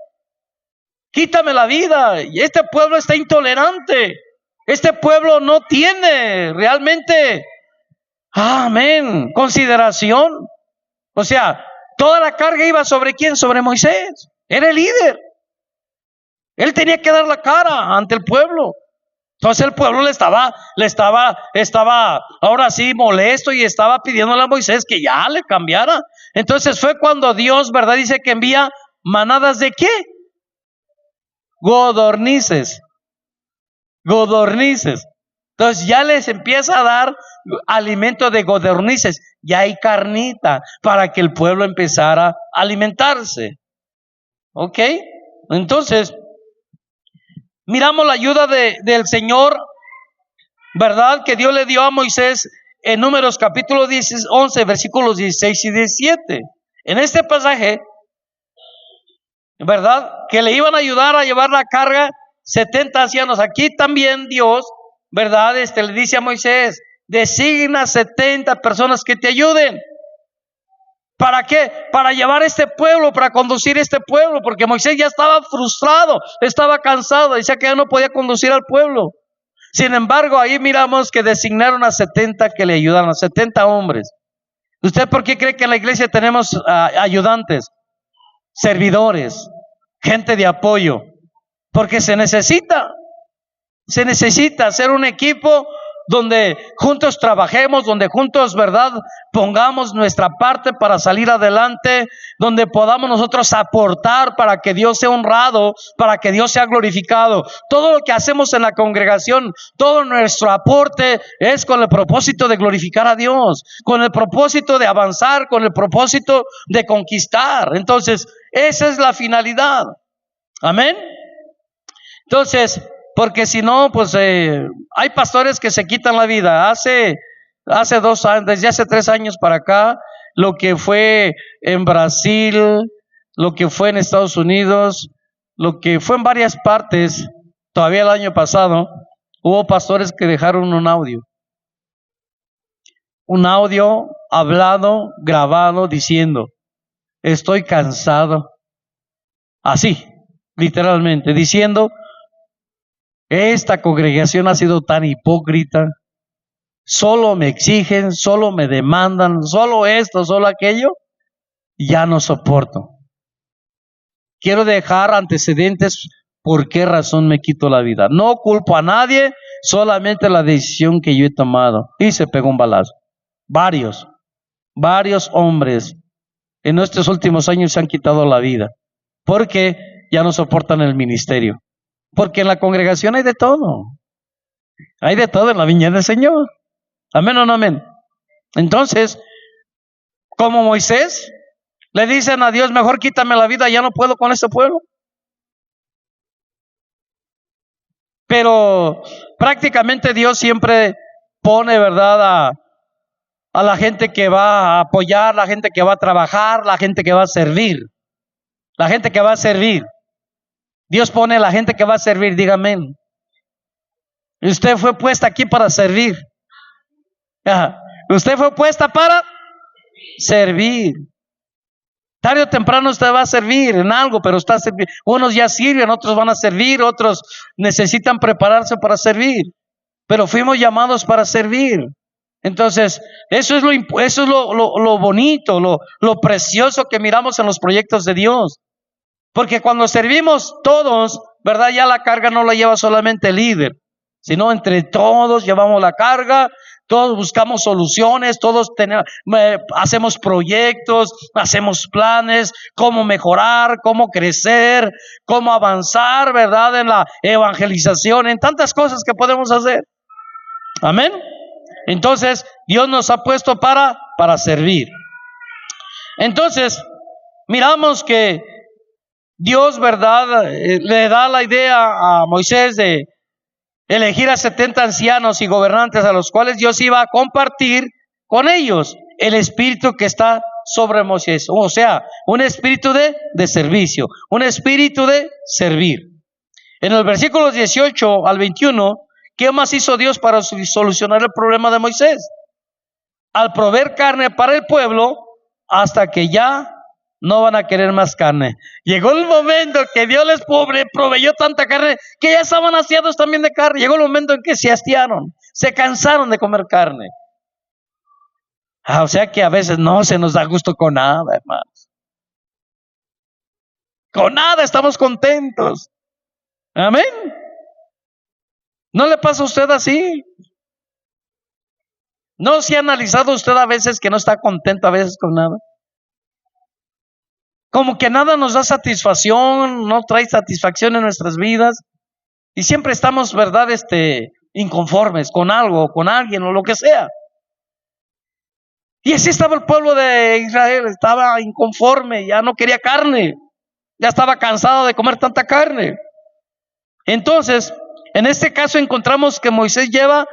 Quítame la vida. Y este pueblo está intolerante. Este pueblo no tiene realmente, amén, consideración. O sea, toda la carga iba sobre ¿quién? Sobre Moisés. Era el líder. Él tenía que dar la cara ante el pueblo. Entonces el pueblo estaba ahora sí molesto y estaba pidiéndole a Moisés que ya le cambiara. Entonces fue cuando Dios, ¿verdad?, dice que envía manadas de ¿qué? Godornices. Entonces ya les empieza a dar alimento de godornices. Ya hay carnita para que el pueblo empezara a alimentarse. ¿Ok? Entonces miramos la ayuda del Señor, ¿verdad?, que Dios le dio a Moisés en Números capítulo 11, versículos 16 y 17. En este pasaje, ¿verdad?, que le iban a ayudar a llevar la carga 70 ancianos. Aquí también Dios, ¿verdad?, le dice a Moisés: designa 70 personas que te ayuden. ¿Para qué? Para llevar este pueblo, para conducir este pueblo, porque Moisés ya estaba frustrado, estaba cansado, decía que ya no podía conducir al pueblo. Sin embargo, ahí miramos que designaron a 70 que le ayudaron, a 70 hombres. ¿Usted por qué cree que en la iglesia tenemos ayudantes, servidores, gente de apoyo? Porque se necesita hacer un equipo donde juntos trabajemos, donde juntos, ¿verdad?, pongamos nuestra parte para salir adelante, donde podamos nosotros aportar para que Dios sea honrado, para que Dios sea glorificado. Todo lo que hacemos en la congregación, todo nuestro aporte es con el propósito de glorificar a Dios, con el propósito de avanzar, con el propósito de conquistar. Entonces, esa es la finalidad. Amén. Entonces, porque si no, pues hay pastores que se quitan la vida. Hace 2 años, desde hace 3 años para acá, lo que fue en Brasil, lo que fue en Estados Unidos, lo que fue en varias partes, todavía el año pasado, hubo pastores que dejaron un audio hablado, grabado, diciendo: estoy cansado. Así, literalmente, diciendo: esta congregación ha sido tan hipócrita, solo me exigen, solo me demandan, solo esto, solo aquello, ya no soporto. Quiero dejar antecedentes por qué razón me quito la vida. No culpo a nadie, solamente la decisión que yo he tomado. Y se pegó un balazo. Varios hombres en estos últimos años se han quitado la vida porque ya no soportan el ministerio. Porque en la congregación hay de todo. Hay de todo en la viña del Señor. Amén o no amén. Entonces, como Moisés, le dicen a Dios, mejor quítame la vida, ya no puedo con este pueblo. Pero prácticamente Dios siempre pone, ¿verdad?, a la gente que va a apoyar, la gente que va a trabajar, la gente que va a servir. La gente que va a servir. Dios pone a la gente que va a servir, dígame. Usted fue puesta aquí para servir. Usted fue puesta para servir. Tarde o temprano usted va a servir en algo, pero está servir. Unos ya sirven, otros van a servir, otros necesitan prepararse para servir. Pero fuimos llamados para servir. Entonces, eso es lo bonito, lo precioso que miramos en los proyectos de Dios. Porque cuando servimos todos, ¿verdad? Ya la carga no la lleva solamente el líder, sino entre todos llevamos la carga, todos buscamos soluciones, todos hacemos proyectos, hacemos planes, cómo mejorar, cómo crecer, cómo avanzar, ¿verdad? En la evangelización, en tantas cosas que podemos hacer. Amén. Entonces, Dios nos ha puesto para servir. Entonces, miramos que Dios, ¿verdad?, le da la idea a Moisés de elegir a 70 ancianos y gobernantes a los cuales Dios iba a compartir con ellos el espíritu que está sobre Moisés. O sea, un espíritu de servicio, un espíritu de servir. En el versículo 18 al 21, ¿qué más hizo Dios para solucionar el problema de Moisés? Al proveer carne para el pueblo, hasta que ya no van a querer más carne. Llegó el momento que Dios les proveyó tanta carne que ya estaban hastiados también de carne. Llegó el momento en que se hastiaron, se cansaron de comer carne. O sea que a veces no se nos da gusto con nada, hermanos. Con nada estamos contentos. Amén. ¿No le pasa a usted así? ¿No se ha analizado usted a veces que no está contento a veces con nada? Como que nada nos da satisfacción, no trae satisfacción en nuestras vidas. Y siempre estamos, ¿verdad?, inconformes con algo, con alguien o lo que sea. Y así estaba el pueblo de Israel, estaba inconforme, ya no quería carne, ya estaba cansado de comer tanta carne. Entonces, en este caso encontramos que Moisés lleva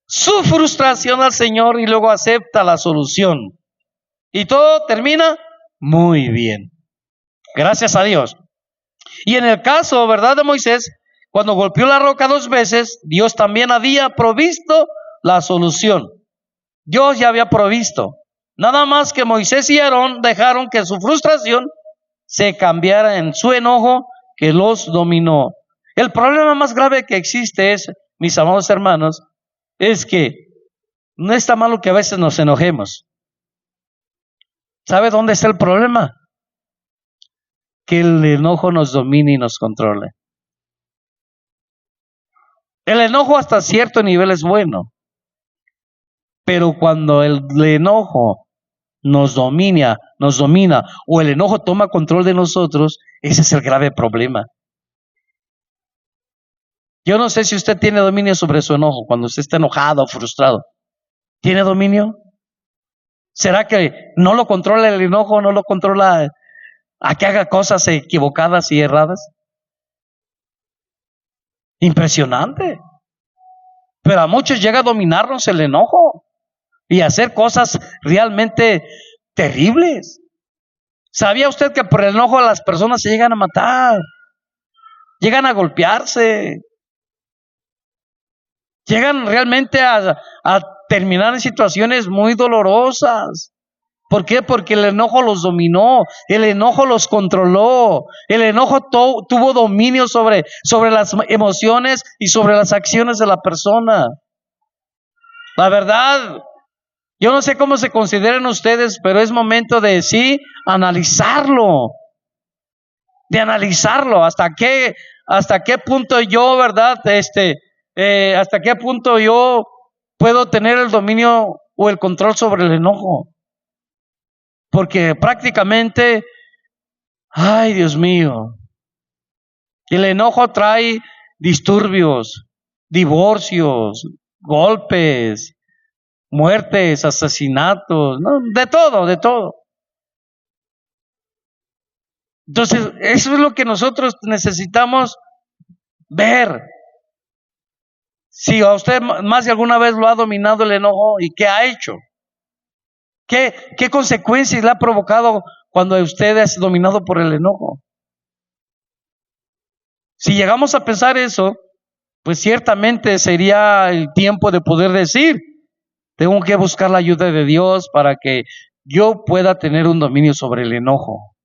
su frustración al Señor y luego acepta la solución. Y todo termina muy bien. Gracias a Dios. Y en el caso, ¿verdad?, de Moisés, cuando golpeó la roca 2 veces, Dios también había provisto la solución. Dios ya había provisto. Nada más que Moisés y Aarón dejaron que su frustración se cambiara en su enojo que los dominó. El problema más grave que existe es, mis amados hermanos, es que no está malo que a veces nos enojemos. ¿Sabe dónde está el problema? Que el enojo nos domine y nos controle. El enojo hasta cierto nivel es bueno, pero cuando el enojo nos domina o el enojo toma control de nosotros, ese es el grave problema. Yo no sé si usted tiene dominio sobre su enojo cuando usted está enojado o frustrado. ¿Tiene dominio? ¿Será que no lo controla el enojo, no lo controla a que haga cosas equivocadas y erradas? Impresionante. Pero a muchos llega a dominarnos el enojo y a hacer cosas realmente terribles. ¿Sabía usted que por el enojo las personas se llegan a matar? Llegan a golpearse. Llegan realmente a terminar en situaciones muy dolorosas. ¿Por qué? Porque el enojo los dominó, el enojo los controló, el enojo tuvo dominio sobre las emociones y sobre las acciones de la persona. La verdad, yo no sé cómo se consideran ustedes, pero es momento de sí analizarlo, hasta qué punto yo, ¿verdad? Hasta qué punto yo puedo tener el dominio o el control sobre el enojo. Porque prácticamente, ay Dios mío, el enojo trae disturbios, divorcios, golpes, muertes, asesinatos, ¿no? De todo, de todo. Entonces, eso es lo que nosotros necesitamos ver. Si a usted más de alguna vez lo ha dominado el enojo, ¿y qué ha hecho? ¿Qué consecuencias le ha provocado cuando usted es dominado por el enojo? Si llegamos a pensar eso, pues ciertamente sería el tiempo de poder decir, tengo que buscar la ayuda de Dios para que yo pueda tener un dominio sobre el enojo,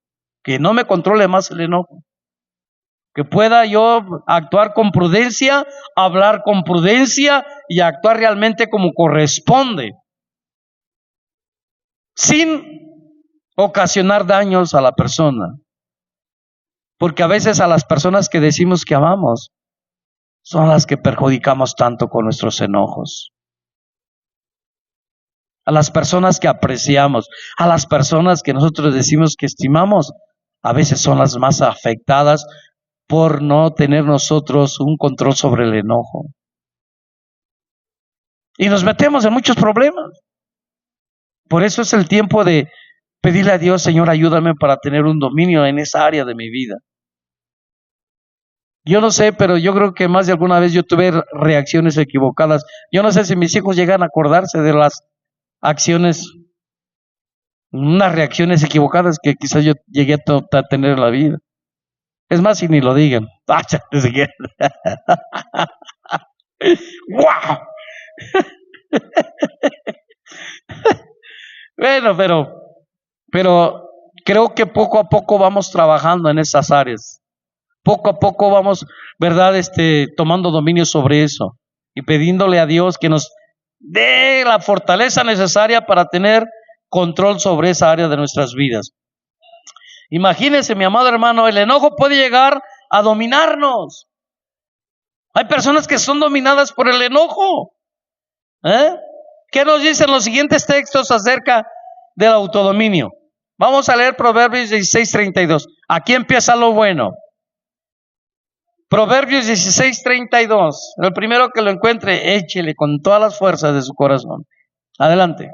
que no me controle más el enojo, que pueda yo actuar con prudencia, hablar con prudencia y actuar realmente como corresponde, sin ocasionar daños a la persona. Porque a veces a las personas que decimos que amamos son las que perjudicamos tanto con nuestros enojos. A las personas que apreciamos, a las personas que nosotros decimos que estimamos, a veces son las más afectadas por no tener nosotros un control sobre el enojo. Y nos metemos en muchos problemas. Por eso es el tiempo de pedirle a Dios, Señor, ayúdame para tener un dominio en esa área de mi vida. Yo no sé, pero yo creo que más de alguna vez yo tuve reacciones equivocadas. Yo no sé si mis hijos llegan a acordarse de las acciones, unas reacciones equivocadas que quizás yo llegué a tener en la vida. Es más, si ni lo digan. ¡Wow! Bueno, pero creo que poco a poco vamos trabajando en esas áreas. Poco a poco vamos, ¿verdad? Tomando dominio sobre eso y pidiéndole a Dios que nos dé la fortaleza necesaria para tener control sobre esa área de nuestras vidas. Imagínense, mi amado hermano, el enojo puede llegar a dominarnos. Hay personas que son dominadas por el enojo. ¿Qué nos dicen los siguientes textos acerca del autodominio? Vamos a leer Proverbios 16:32. Aquí empieza lo bueno. Proverbios 16:32. El primero que lo encuentre, échele con todas las fuerzas de su corazón. Adelante.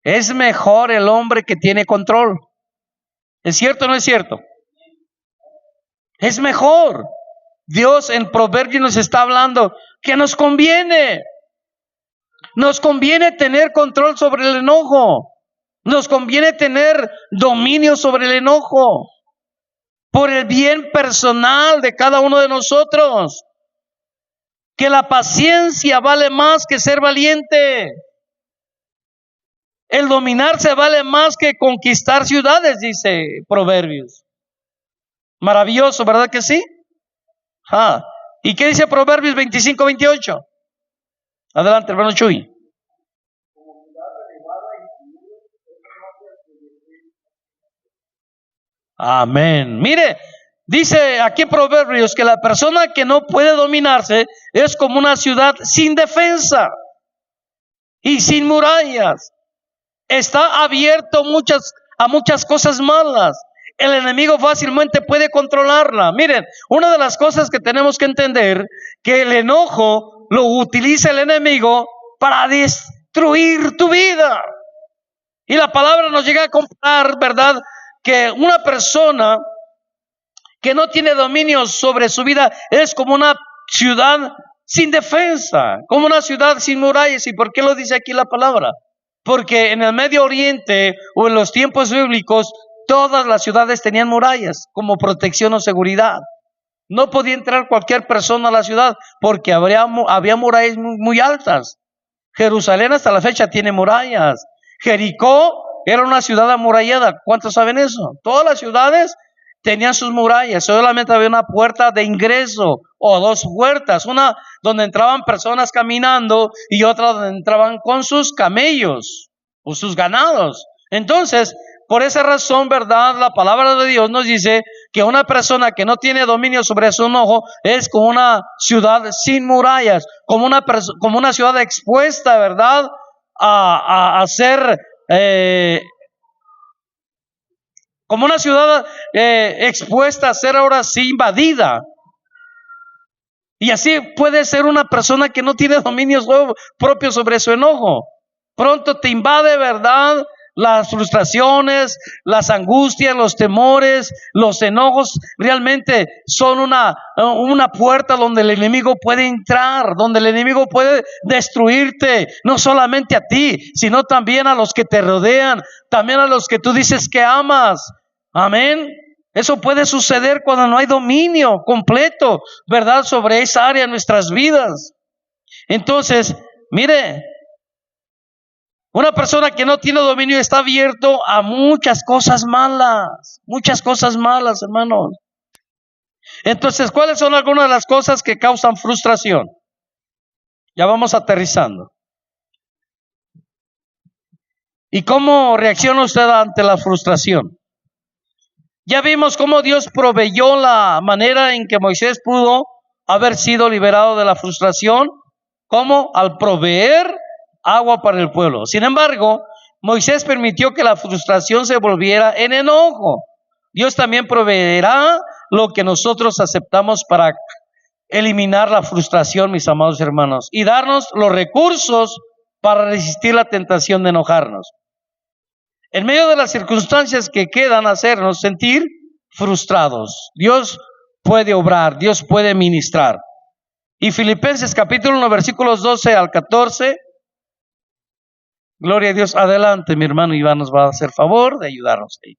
Es mejor el hombre que tiene control. ¿Es cierto o no es cierto? Es mejor. Dios en Proverbios nos está hablando que nos conviene. Nos conviene tener control sobre el enojo. Nos conviene tener dominio sobre el enojo. Por el bien personal de cada uno de nosotros. Que la paciencia vale más que ser valiente. El dominarse vale más que conquistar ciudades, dice Proverbios. Maravilloso, ¿verdad que sí? ¿Y qué dice Proverbios 25:28? Adelante, hermano Chuy. Amén. Mire, dice aquí Proverbios que la persona que no puede dominarse es como una ciudad sin defensa y sin murallas. Está abierto a muchas cosas malas. El enemigo fácilmente puede controlarla. Miren, una de las cosas que tenemos que entender, que el enojo lo utiliza el enemigo para destruir tu vida. Y la palabra nos llega a comparar, ¿verdad?, que una persona que no tiene dominio sobre su vida es como una ciudad sin defensa, como una ciudad sin murallas. ¿Y por qué lo dice aquí la palabra? Porque en el Medio Oriente o en los tiempos bíblicos, todas las ciudades tenían murallas como protección o seguridad. No podía entrar cualquier persona a la ciudad porque había murallas muy altas. Jerusalén hasta la fecha tiene murallas. Jericó era una ciudad amurallada. ¿Cuántos saben eso? Todas las ciudades tenían sus murallas, solamente había una puerta de ingreso o dos puertas, una donde entraban personas caminando y otra donde entraban con sus camellos o sus ganados. Entonces, por esa razón, ¿verdad? La palabra de Dios nos dice que una persona que no tiene dominio sobre su enojo es como una ciudad sin murallas, como una ciudad expuesta, ¿verdad? A ser como una ciudad expuesta a ser ahora sí invadida. Y así puede ser una persona que no tiene dominio propio sobre su enojo. Pronto te invade, ¿verdad? Las frustraciones, las angustias, los temores, los enojos realmente son una puerta donde el enemigo puede entrar, donde el enemigo puede destruirte, no solamente a ti, sino también a los que te rodean, también a los que tú dices que amas. Amén. Eso puede suceder cuando no hay dominio completo, ¿verdad?, sobre esa área de nuestras vidas. Entonces, mire, una persona que no tiene dominio está abierto a muchas cosas malas, hermanos. Entonces, ¿cuáles son algunas de las cosas que causan frustración? Ya vamos aterrizando. ¿Y cómo reacciona usted ante la frustración? Ya vimos cómo Dios proveyó la manera en que Moisés pudo haber sido liberado de la frustración, como al proveer agua para el pueblo. Sin embargo, Moisés permitió que la frustración se volviera en enojo. Dios también proveerá lo que nosotros aceptamos para eliminar la frustración, mis amados hermanos, y darnos los recursos para resistir la tentación de enojarnos. En medio de las circunstancias que quedan, hacernos sentir frustrados, Dios puede obrar, Dios puede ministrar. Y Filipenses capítulo 1, versículos 12 al 14. Gloria a Dios. Adelante, mi hermano Iván nos va a hacer favor de ayudarnos ahí.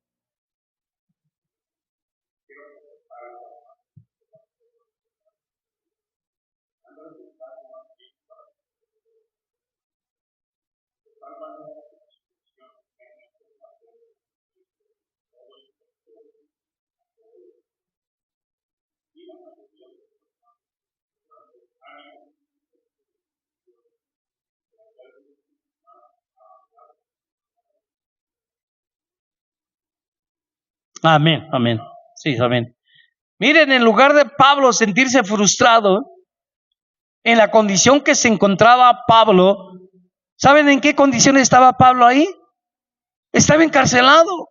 Amén, amén. Sí, amén. Miren, en lugar de Pablo sentirse frustrado en la condición que se encontraba Pablo, ¿saben en qué condición estaba Pablo ahí? Estaba encarcelado.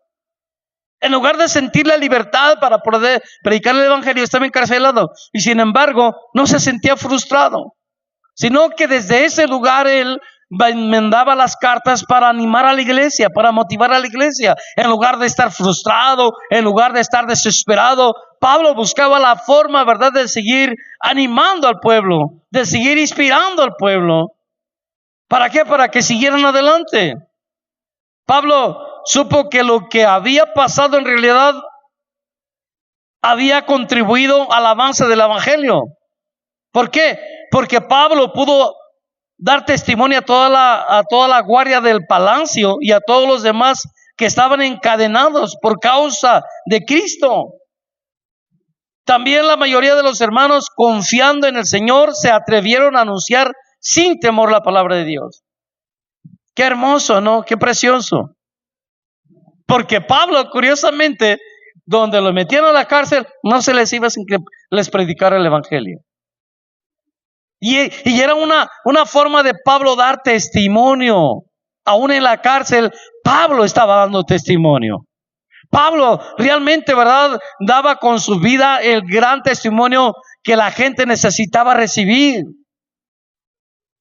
En lugar de sentir la libertad para poder predicar el evangelio, estaba encarcelado. Y sin embargo, no se sentía frustrado, sino que desde ese lugar él mandaba las cartas para animar a la iglesia, para motivar a la iglesia. En lugar de estar frustrado, en lugar de estar desesperado, Pablo buscaba la forma, ¿verdad?, de seguir animando al pueblo, de seguir inspirando al pueblo. ¿Para qué? Para que siguieran adelante. Pablo supo que lo que había pasado en realidad había contribuido al avance del evangelio. ¿Por qué? Porque Pablo pudo dar testimonio a toda la guardia del palacio y a todos los demás que estaban encadenados por causa de Cristo. También la mayoría de los hermanos, confiando en el Señor, se atrevieron a anunciar sin temor la palabra de Dios. Qué hermoso, ¿no? Qué precioso. Porque Pablo, curiosamente, donde lo metieron a la cárcel, no se les iba sin que les predicara el evangelio. Y era una forma de Pablo dar testimonio. Aún en la cárcel, Pablo estaba dando testimonio. Pablo realmente, ¿verdad?, daba con su vida el gran testimonio que la gente necesitaba recibir.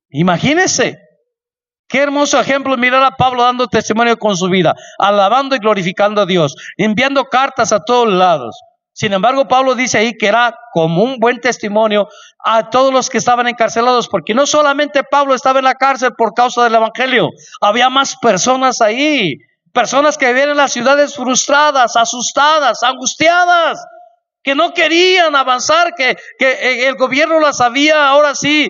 Imagínense. Qué hermoso ejemplo mirar a Pablo dando testimonio con su vida, alabando y glorificando a Dios, enviando cartas a todos lados. Sin embargo, Pablo dice ahí que era como un buen testimonio a todos los que estaban encarcelados, porque no solamente Pablo estaba en la cárcel por causa del evangelio, había más personas ahí, personas que vivían en las ciudades frustradas, asustadas, angustiadas, que no querían avanzar, que el gobierno las había, ahora sí,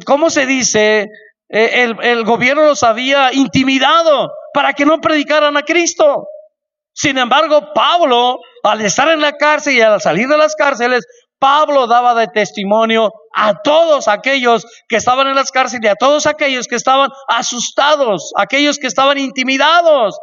¿cómo se dice? El gobierno los había intimidado para que no predicaran a Cristo. Sin embargo, Pablo, al estar en la cárcel y al salir de las cárceles, Pablo daba de testimonio a todos aquellos que estaban en las cárceles y a todos aquellos que estaban asustados, aquellos que estaban intimidados.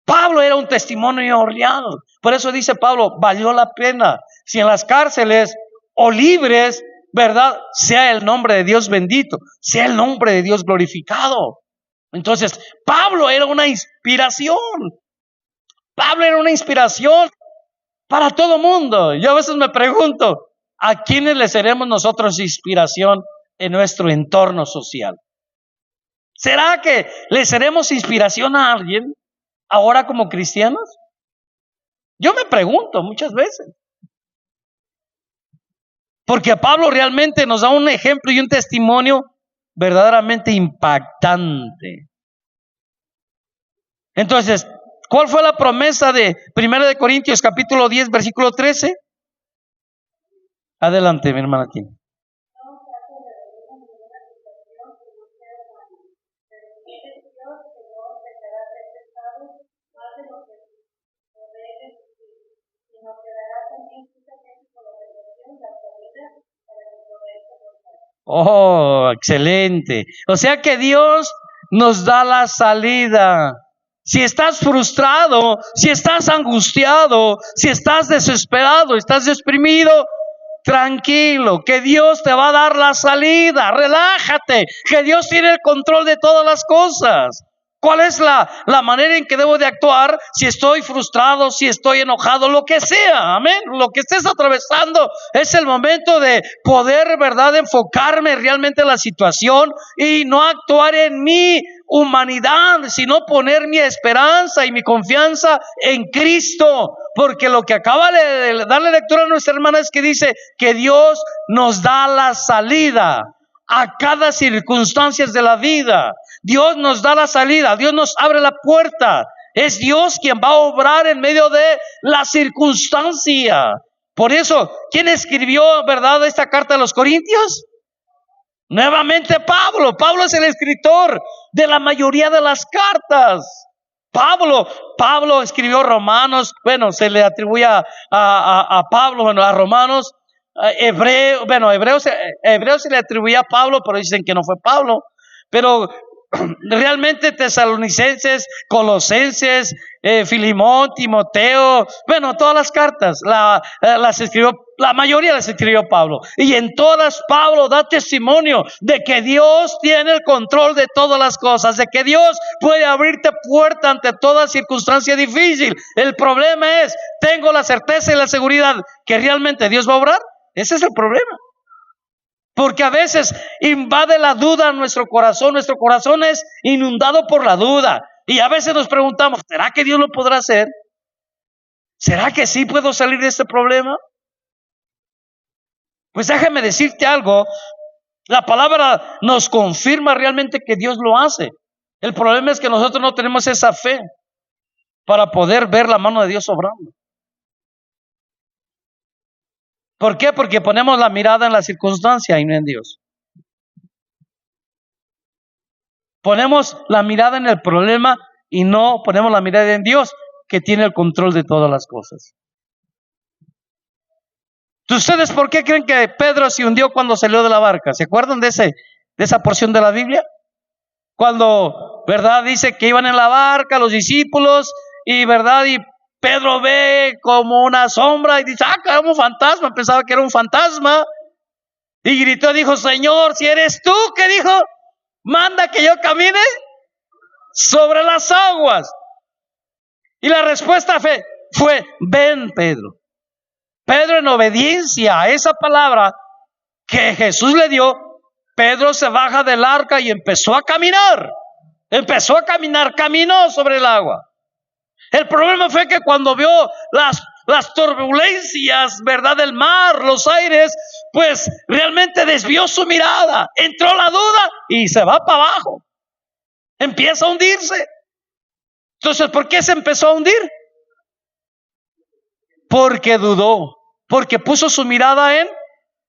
Pablo era un testimonio real. Por eso dice Pablo, valió la pena. Si en las cárceles o libres, ¿verdad?, sea el nombre de Dios bendito, sea el nombre de Dios glorificado. Entonces, Pablo era una inspiración. Pablo era una inspiración para todo mundo. Yo a veces me pregunto, ¿a quiénes le seremos nosotros inspiración en nuestro entorno social? ¿Será que le seremos inspiración a alguien ahora como cristianos? Yo me pregunto muchas veces. Porque Pablo realmente nos da un ejemplo y un testimonio verdaderamente impactante. Entonces, ¿cuál fue la promesa de 1 de Corintios capítulo 10, versículo 13? Adelante, mi hermana aquí. Oh, excelente. O sea que Dios nos da la salida. Si estás frustrado, si estás angustiado, si estás desesperado, estás deprimido, tranquilo, que Dios te va a dar la salida. Relájate, que Dios tiene el control de todas las cosas. ¿Cuál es la manera en que debo de actuar? Si estoy frustrado, si estoy enojado, lo que sea, amén. Lo que estés atravesando es el momento de poder, ¿verdad?, enfocarme realmente en la situación y no actuar en mi humanidad, sino poner mi esperanza y mi confianza en Cristo. Porque lo que acaba de darle lectura a nuestra hermana es que dice que Dios nos da la salida a cada circunstancia de la vida. Dios nos da la salida, Dios nos abre la puerta. Es Dios quien va a obrar en medio de la circunstancia. Por eso, ¿quién escribió, verdad, esta carta a los Corintios? Nuevamente Pablo. Pablo es el escritor de la mayoría de las cartas. Pablo escribió Romanos. Bueno, se le atribuye a Pablo, bueno, a Romanos. Hebreos se le atribuye a Pablo, pero dicen que no fue Pablo. Pero realmente Tesalonicenses, Colosenses, Filimón, Timoteo, bueno, todas las cartas las escribió, la mayoría las escribió Pablo. Y en todas Pablo da testimonio de que Dios tiene el control de todas las cosas, de que Dios puede abrirte puerta ante toda circunstancia difícil. El problema es, ¿tengo la certeza y la seguridad que realmente Dios va a obrar? Ese es el problema. Porque a veces invade la duda en nuestro corazón es inundado por la duda. Y a veces nos preguntamos, ¿será que Dios lo podrá hacer? ¿Será que sí puedo salir de este problema? Pues déjame decirte algo, la palabra nos confirma realmente que Dios lo hace. El problema es que nosotros no tenemos esa fe para poder ver la mano de Dios obrando. ¿Por qué? Porque ponemos la mirada en la circunstancia y no en Dios. Ponemos la mirada en el problema y no ponemos la mirada en Dios, que tiene el control de todas las cosas. ¿Ustedes por qué creen que Pedro se hundió cuando salió de la barca? ¿Se acuerdan de esa porción de la Biblia? Cuando, ¿verdad?, dice que iban en la barca los discípulos y, ¿verdad?, y Pedro ve como una sombra y dice, era un fantasma, pensaba que era un fantasma. Y gritó, dijo, Señor, si eres tú, ¿qué dijo? Manda que yo camine sobre las aguas. Y la respuesta fue, ven, Pedro. Pedro, en obediencia a esa palabra que Jesús le dio, Pedro se baja del arca y empezó a caminar. Caminó sobre el agua. El problema fue que cuando vio las turbulencias, ¿verdad?, del mar, los aires, pues realmente desvió su mirada, entró la duda y se va para abajo. Empieza a hundirse. Entonces, ¿por qué se empezó a hundir? Porque dudó, porque puso su mirada en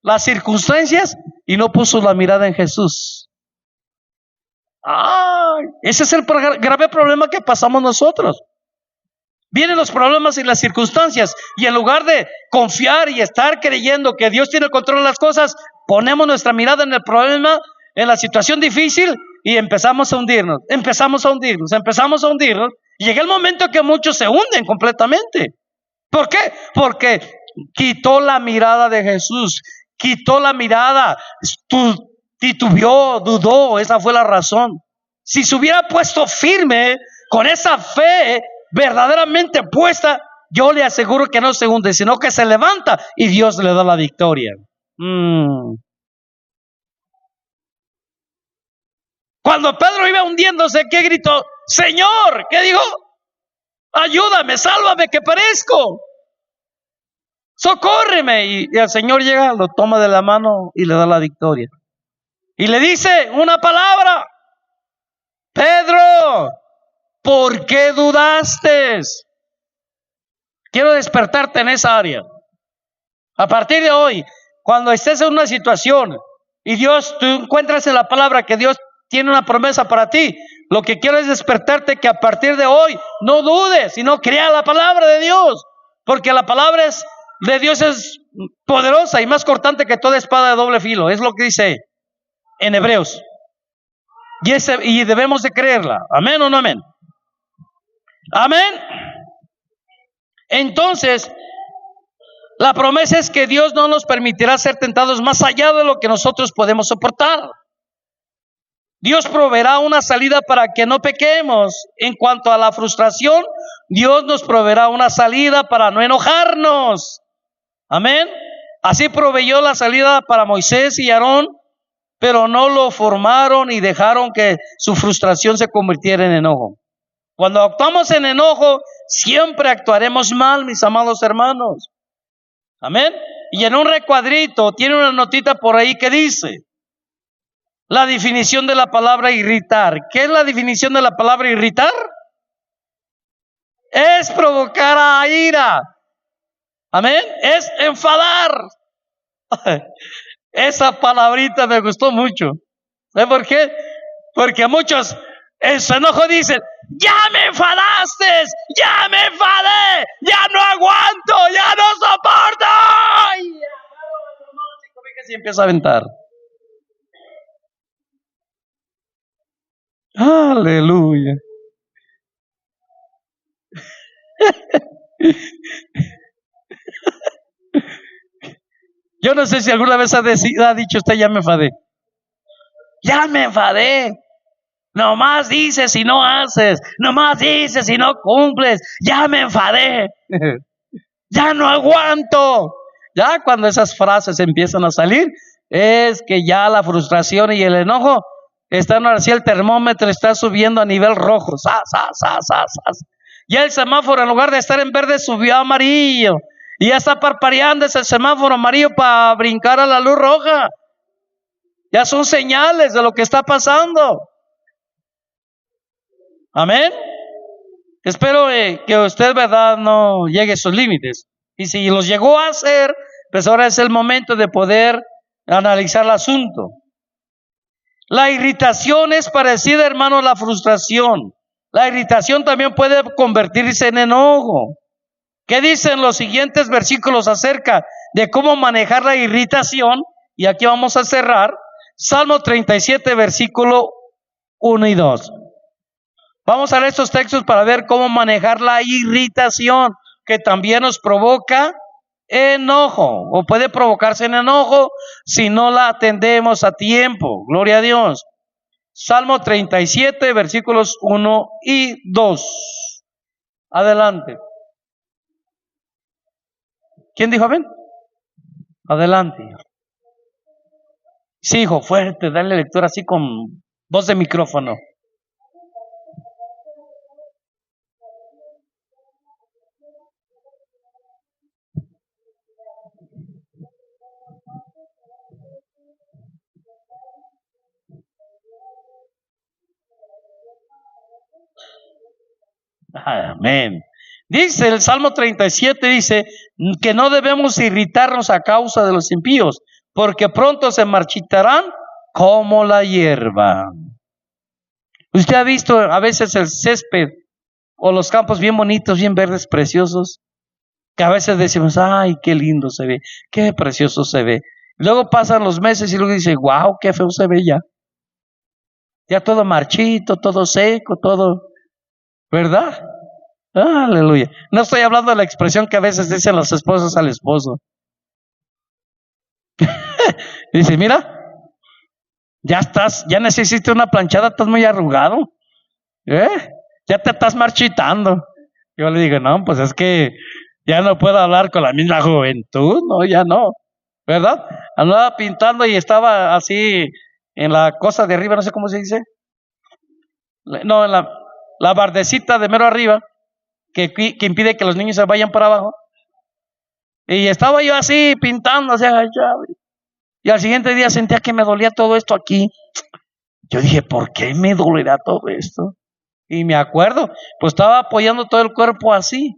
las circunstancias y no puso la mirada en Jesús. Ese es el grave problema que pasamos nosotros. Vienen los problemas y las circunstancias, y en lugar de confiar y estar creyendo que Dios tiene el control de las cosas, ponemos nuestra mirada en el problema, en la situación difícil, y empezamos a hundirnos, y llega el momento que muchos se hunden completamente. ¿Por qué? Porque quitó la mirada de Jesús, quitó la mirada, titubeó, dudó. Esa fue la razón. Si se hubiera puesto firme con esa fe verdaderamente puesta, yo le aseguro que no se hunde, sino que se levanta y Dios le da la victoria. Cuando Pedro iba hundiéndose, ¿qué gritó? Señor, ¿qué dijo? Ayúdame, sálvame, que perezco. Socórreme. Y el Señor llega, lo toma de la mano y le da la victoria. Y le dice una palabra: Pedro, ¿por qué dudaste? Quiero despertarte en esa área. A partir de hoy, cuando estés en una situación y tú encuentras en la palabra que Dios tiene una promesa para ti, lo que quiero es despertarte que a partir de hoy no dudes, sino crea la palabra de Dios, porque la palabra de Dios es poderosa y más cortante que toda espada de doble filo. Es lo que dice en Hebreos. Y debemos de creerla. ¿Amén o no amén? Amén. Entonces, la promesa es que Dios no nos permitirá ser tentados más allá de lo que nosotros podemos soportar. Dios proveerá una salida para que no pequemos. En cuanto a la frustración, Dios nos proveerá una salida para no enojarnos. Amén. Así proveyó la salida para Moisés y Aarón, pero no lo formaron y dejaron que su frustración se convirtiera en enojo. Cuando actuamos en enojo, siempre actuaremos mal, mis amados hermanos. Amén. Y en un recuadrito tiene una notita por ahí que dice la definición de la palabra irritar. ¿Qué es la definición de la palabra irritar? Es provocar a ira. Amén. Es enfadar. Esa palabrita me gustó mucho. ¿Sabe por qué? Porque muchos en su enojo dicen: ya me enfadaste, ya me enfadé, ya no aguanto, ya no soporto. Y empieza a aventar. Aleluya. Yo no sé si alguna vez ha dicho usted: ya me enfadé. Ya me enfadé. Nomás dices y no haces. Nomás dices y no cumples. Ya me enfadé. Ya no aguanto. Ya cuando esas frases empiezan a salir, es que ya la frustración y el enojo están así, el termómetro está subiendo a nivel rojo. Ya el semáforo, en lugar de estar en verde, subió a amarillo. Y ya está parpadeando ese semáforo amarillo para brincar a la luz roja. Ya son señales de lo que está pasando. Amén. Espero que usted, verdad, no llegue a sus límites. Y si los llegó a hacer, pues ahora es el momento de poder analizar el asunto. La irritación es parecida, hermano, a la frustración. La irritación también puede convertirse en enojo. ¿Qué dicen los siguientes versículos acerca de cómo manejar la irritación? Y aquí vamos a cerrar. Salmo 37, versículo 1 y 2. Vamos a leer estos textos para ver cómo manejar la irritación, que también nos provoca enojo, o puede provocarse en enojo si no la atendemos a tiempo. Gloria a Dios. Salmo 37, versículos 1 y 2. Adelante. ¿Quién dijo amén? Adelante. Sí, hijo, fuerte, dale lectura así con voz de micrófono. Amén. Dice el Salmo 37, dice que no debemos irritarnos a causa de los impíos, porque pronto se marchitarán como la hierba. Usted ha visto a veces el césped o los campos bien bonitos, bien verdes, preciosos, que a veces decimos, ay, qué lindo se ve, qué precioso se ve. Luego pasan los meses y luego dice, wow, qué feo se ve ya. Ya todo marchito, todo seco, todo, ¿verdad? Aleluya. No estoy hablando de la expresión que a veces dicen las esposas al esposo. Dice, mira, ya necesitas una planchada, estás muy arrugado. ¿Eh? Ya te estás marchitando. Yo le digo, no, pues es que ya no puedo hablar con la misma juventud, no, ya no, ¿verdad? Andaba pintando y estaba así en la cosa de arriba, no sé cómo se dice. No, en la bardecita de mero arriba, que impide que los niños se vayan para abajo. Y estaba yo así pintando, o sea, y al siguiente día sentía que me dolía todo esto aquí. Yo dije, ¿por qué me dolerá todo esto? Y me acuerdo, pues estaba apoyando todo el cuerpo así.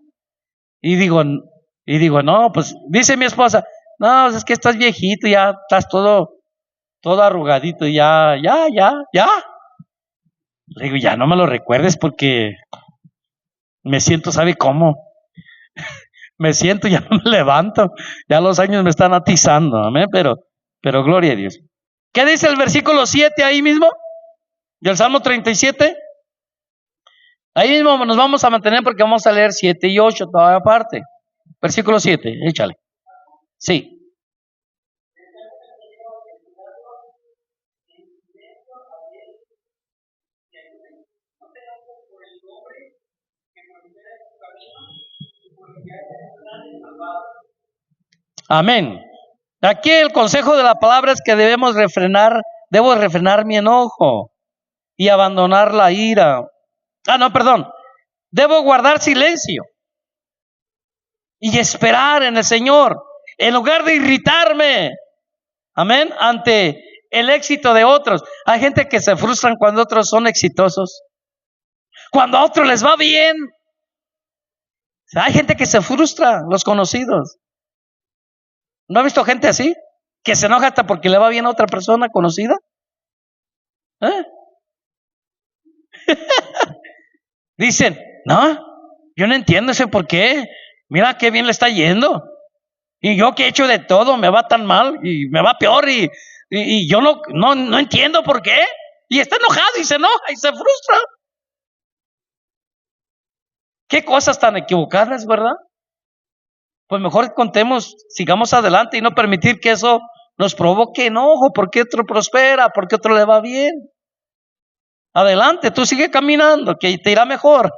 Y digo, no, pues dice mi esposa, no, es que estás viejito, ya estás todo arrugadito, ya. Le digo, ya no me lo recuerdes porque me siento, ¿sabe cómo? Me siento, ya no me levanto, ya los años me están atizando, amén, pero gloria a Dios. ¿Qué dice el versículo 7 ahí mismo? Del Salmo 37. Ahí mismo nos vamos a mantener porque vamos a leer 7 y 8 toda parte. Versículo 7, échale. Sí. Amén. Aquí el consejo de la palabra es que debo refrenar mi enojo y abandonar la ira. No, perdón. Debo guardar silencio y esperar en el Señor en lugar de irritarme. Amén. Ante el éxito de otros. Hay gente que se frustran cuando otros son exitosos. Cuando a otros les va bien. Hay gente que se frustra, los conocidos. ¿No ha visto gente así? Que se enoja hasta porque le va bien a otra persona conocida. ¿Eh? Dicen, no, yo no entiendo ese por qué. Mira qué bien le está yendo. Y yo que he hecho de todo, me va tan mal y me va peor y yo no entiendo por qué. Y está enojado y se enoja y se frustra. Qué cosas tan equivocadas, ¿verdad? Pues mejor contemos, sigamos adelante y no permitir que eso nos provoque enojo, porque otro prospera, porque otro le va bien. Adelante, tú sigue caminando, que te irá mejor.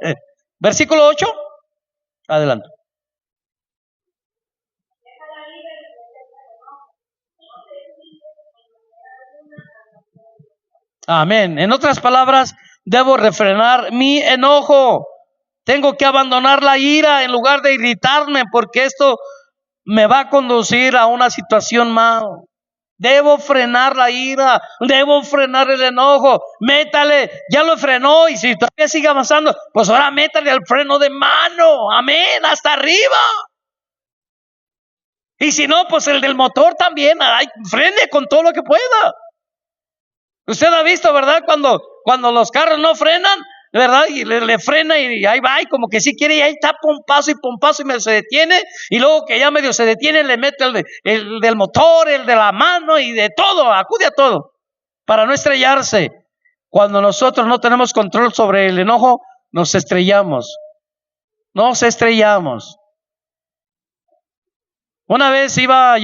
Versículo 8, adelante. Amén. En otras palabras, debo refrenar mi enojo. Tengo que abandonar la ira en lugar de irritarme, porque esto me va a conducir a una situación mal. Debo frenar la ira, debo frenar el enojo. Métale, ya lo frenó y si todavía sigue avanzando, pues ahora métale al freno de mano. Amén, hasta arriba. Y si no, pues el del motor también, frene con todo lo que pueda. Usted ha visto, ¿verdad? Cuando los carros no frenan, ¿verdad? Y le frena y ahí va, y como que sí quiere, y ahí está pompazo y medio se detiene, y luego que ya medio se detiene, le mete el del motor, el de la mano y de todo, acude a todo, para no estrellarse. Cuando nosotros no tenemos control sobre el enojo, nos estrellamos. Una vez iba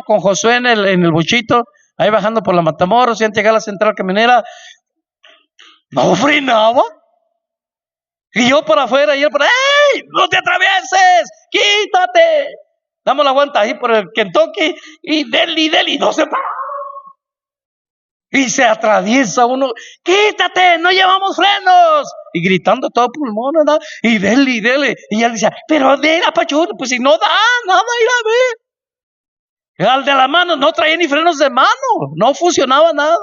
con Josué en el buchito, ahí bajando por la Matamoros, y antes de llegar a la central camionera, no frenaba. Y yo por afuera y él por ¡ey! ¡No te atravieses! ¡Quítate! Damos la vuelta ahí por el Kentucky y deli, no se para. Y se atraviesa uno, ¡quítate! ¡No llevamos frenos! Y gritando todo pulmón, ¿verdad? Y dele. Y él decía, pero de la pachurra, pues si no da nada, ir a ver. Al de la mano no traía ni frenos de mano, no funcionaba nada.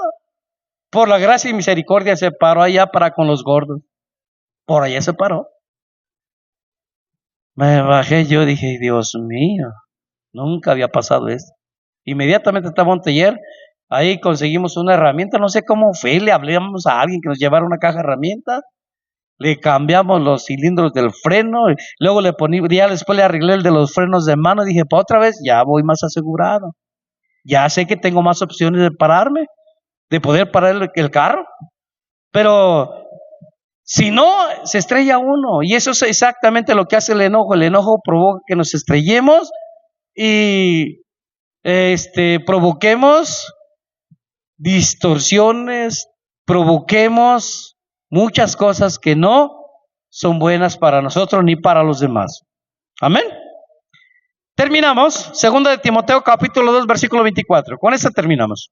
Por la gracia y misericordia se paró allá para con los gordos. Por allá se paró. Me bajé yo, dije, Dios mío, nunca había pasado esto. Inmediatamente estaba un taller Ahí conseguimos una herramienta, no sé cómo fue, le hablamos a alguien que nos llevara una caja de herramientas, le cambiamos los cilindros del freno, y luego le poní, ya después le arreglé el de los frenos de mano, y dije, para otra vez ya voy más asegurado, ya sé que tengo más opciones de pararme, de poder parar el carro, pero si no, se estrella uno, y eso es exactamente lo que hace el enojo provoca que nos estrellemos y provoquemos distorsiones, provoquemos muchas cosas que no son buenas para nosotros ni para los demás. Amén. Terminamos. Segunda de Timoteo capítulo 2 versículo 24. Con esta terminamos.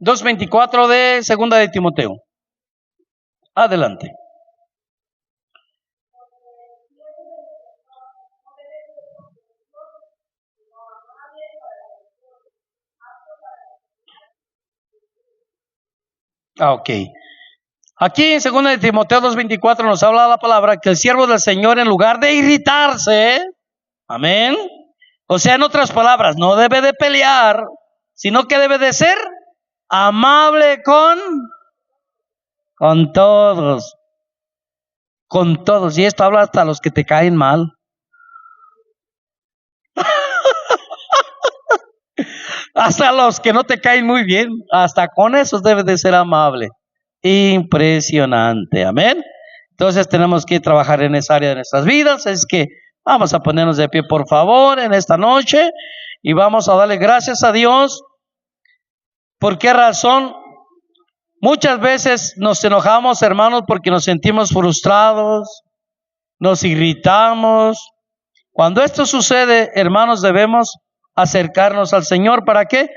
2:24 de segunda de Timoteo. Adelante. Ok. Aquí en 2 de Timoteo 2:24 nos habla la palabra que el siervo del Señor, en lugar de irritarse, amén, o sea, en otras palabras, no debe de pelear, sino que debe de ser amable con todos, y esto habla hasta los que te caen mal. Hasta los que no te caen muy bien, hasta con esos debes de ser amable. Impresionante, amén. Entonces tenemos que trabajar en esa área de nuestras vidas. Es que vamos a ponernos de pie, por favor, en esta noche, y vamos a darle gracias a Dios. ¿Por qué razón? Muchas veces nos enojamos, hermanos, porque nos sentimos frustrados, nos irritamos. Cuando esto sucede, hermanos, debemos acercarnos al Señor. ¿Para qué?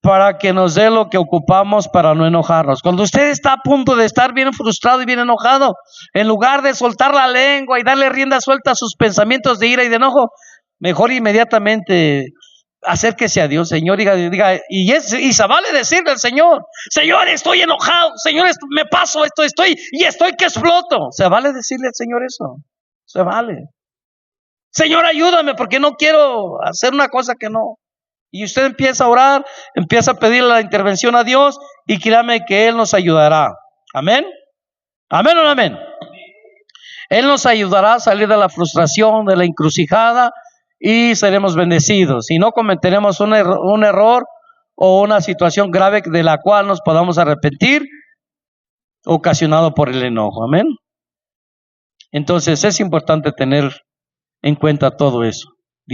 Para que nos dé lo que ocupamos para no enojarnos. Cuando usted está a punto de estar bien frustrado y bien enojado, en lugar de soltar la lengua y darle rienda suelta a sus pensamientos de ira y de enojo, mejor inmediatamente acérquese a Dios, Señor, diga, y se vale decirle al Señor, Señor, estoy enojado, Señor, me paso esto, estoy que exploto. Se vale decirle al Señor eso, se vale. Señor, ayúdame porque no quiero hacer una cosa que no. Y usted empieza a orar, empieza a pedir la intervención a Dios, y créame que Él nos ayudará. Amén. Amén o no amén. Él nos ayudará a salir de la frustración, de la encrucijada, y seremos bendecidos. Y no cometeremos un error o una situación grave de la cual nos podamos arrepentir, ocasionado por el enojo. Amén. Entonces es importante tener en cuenta todo eso.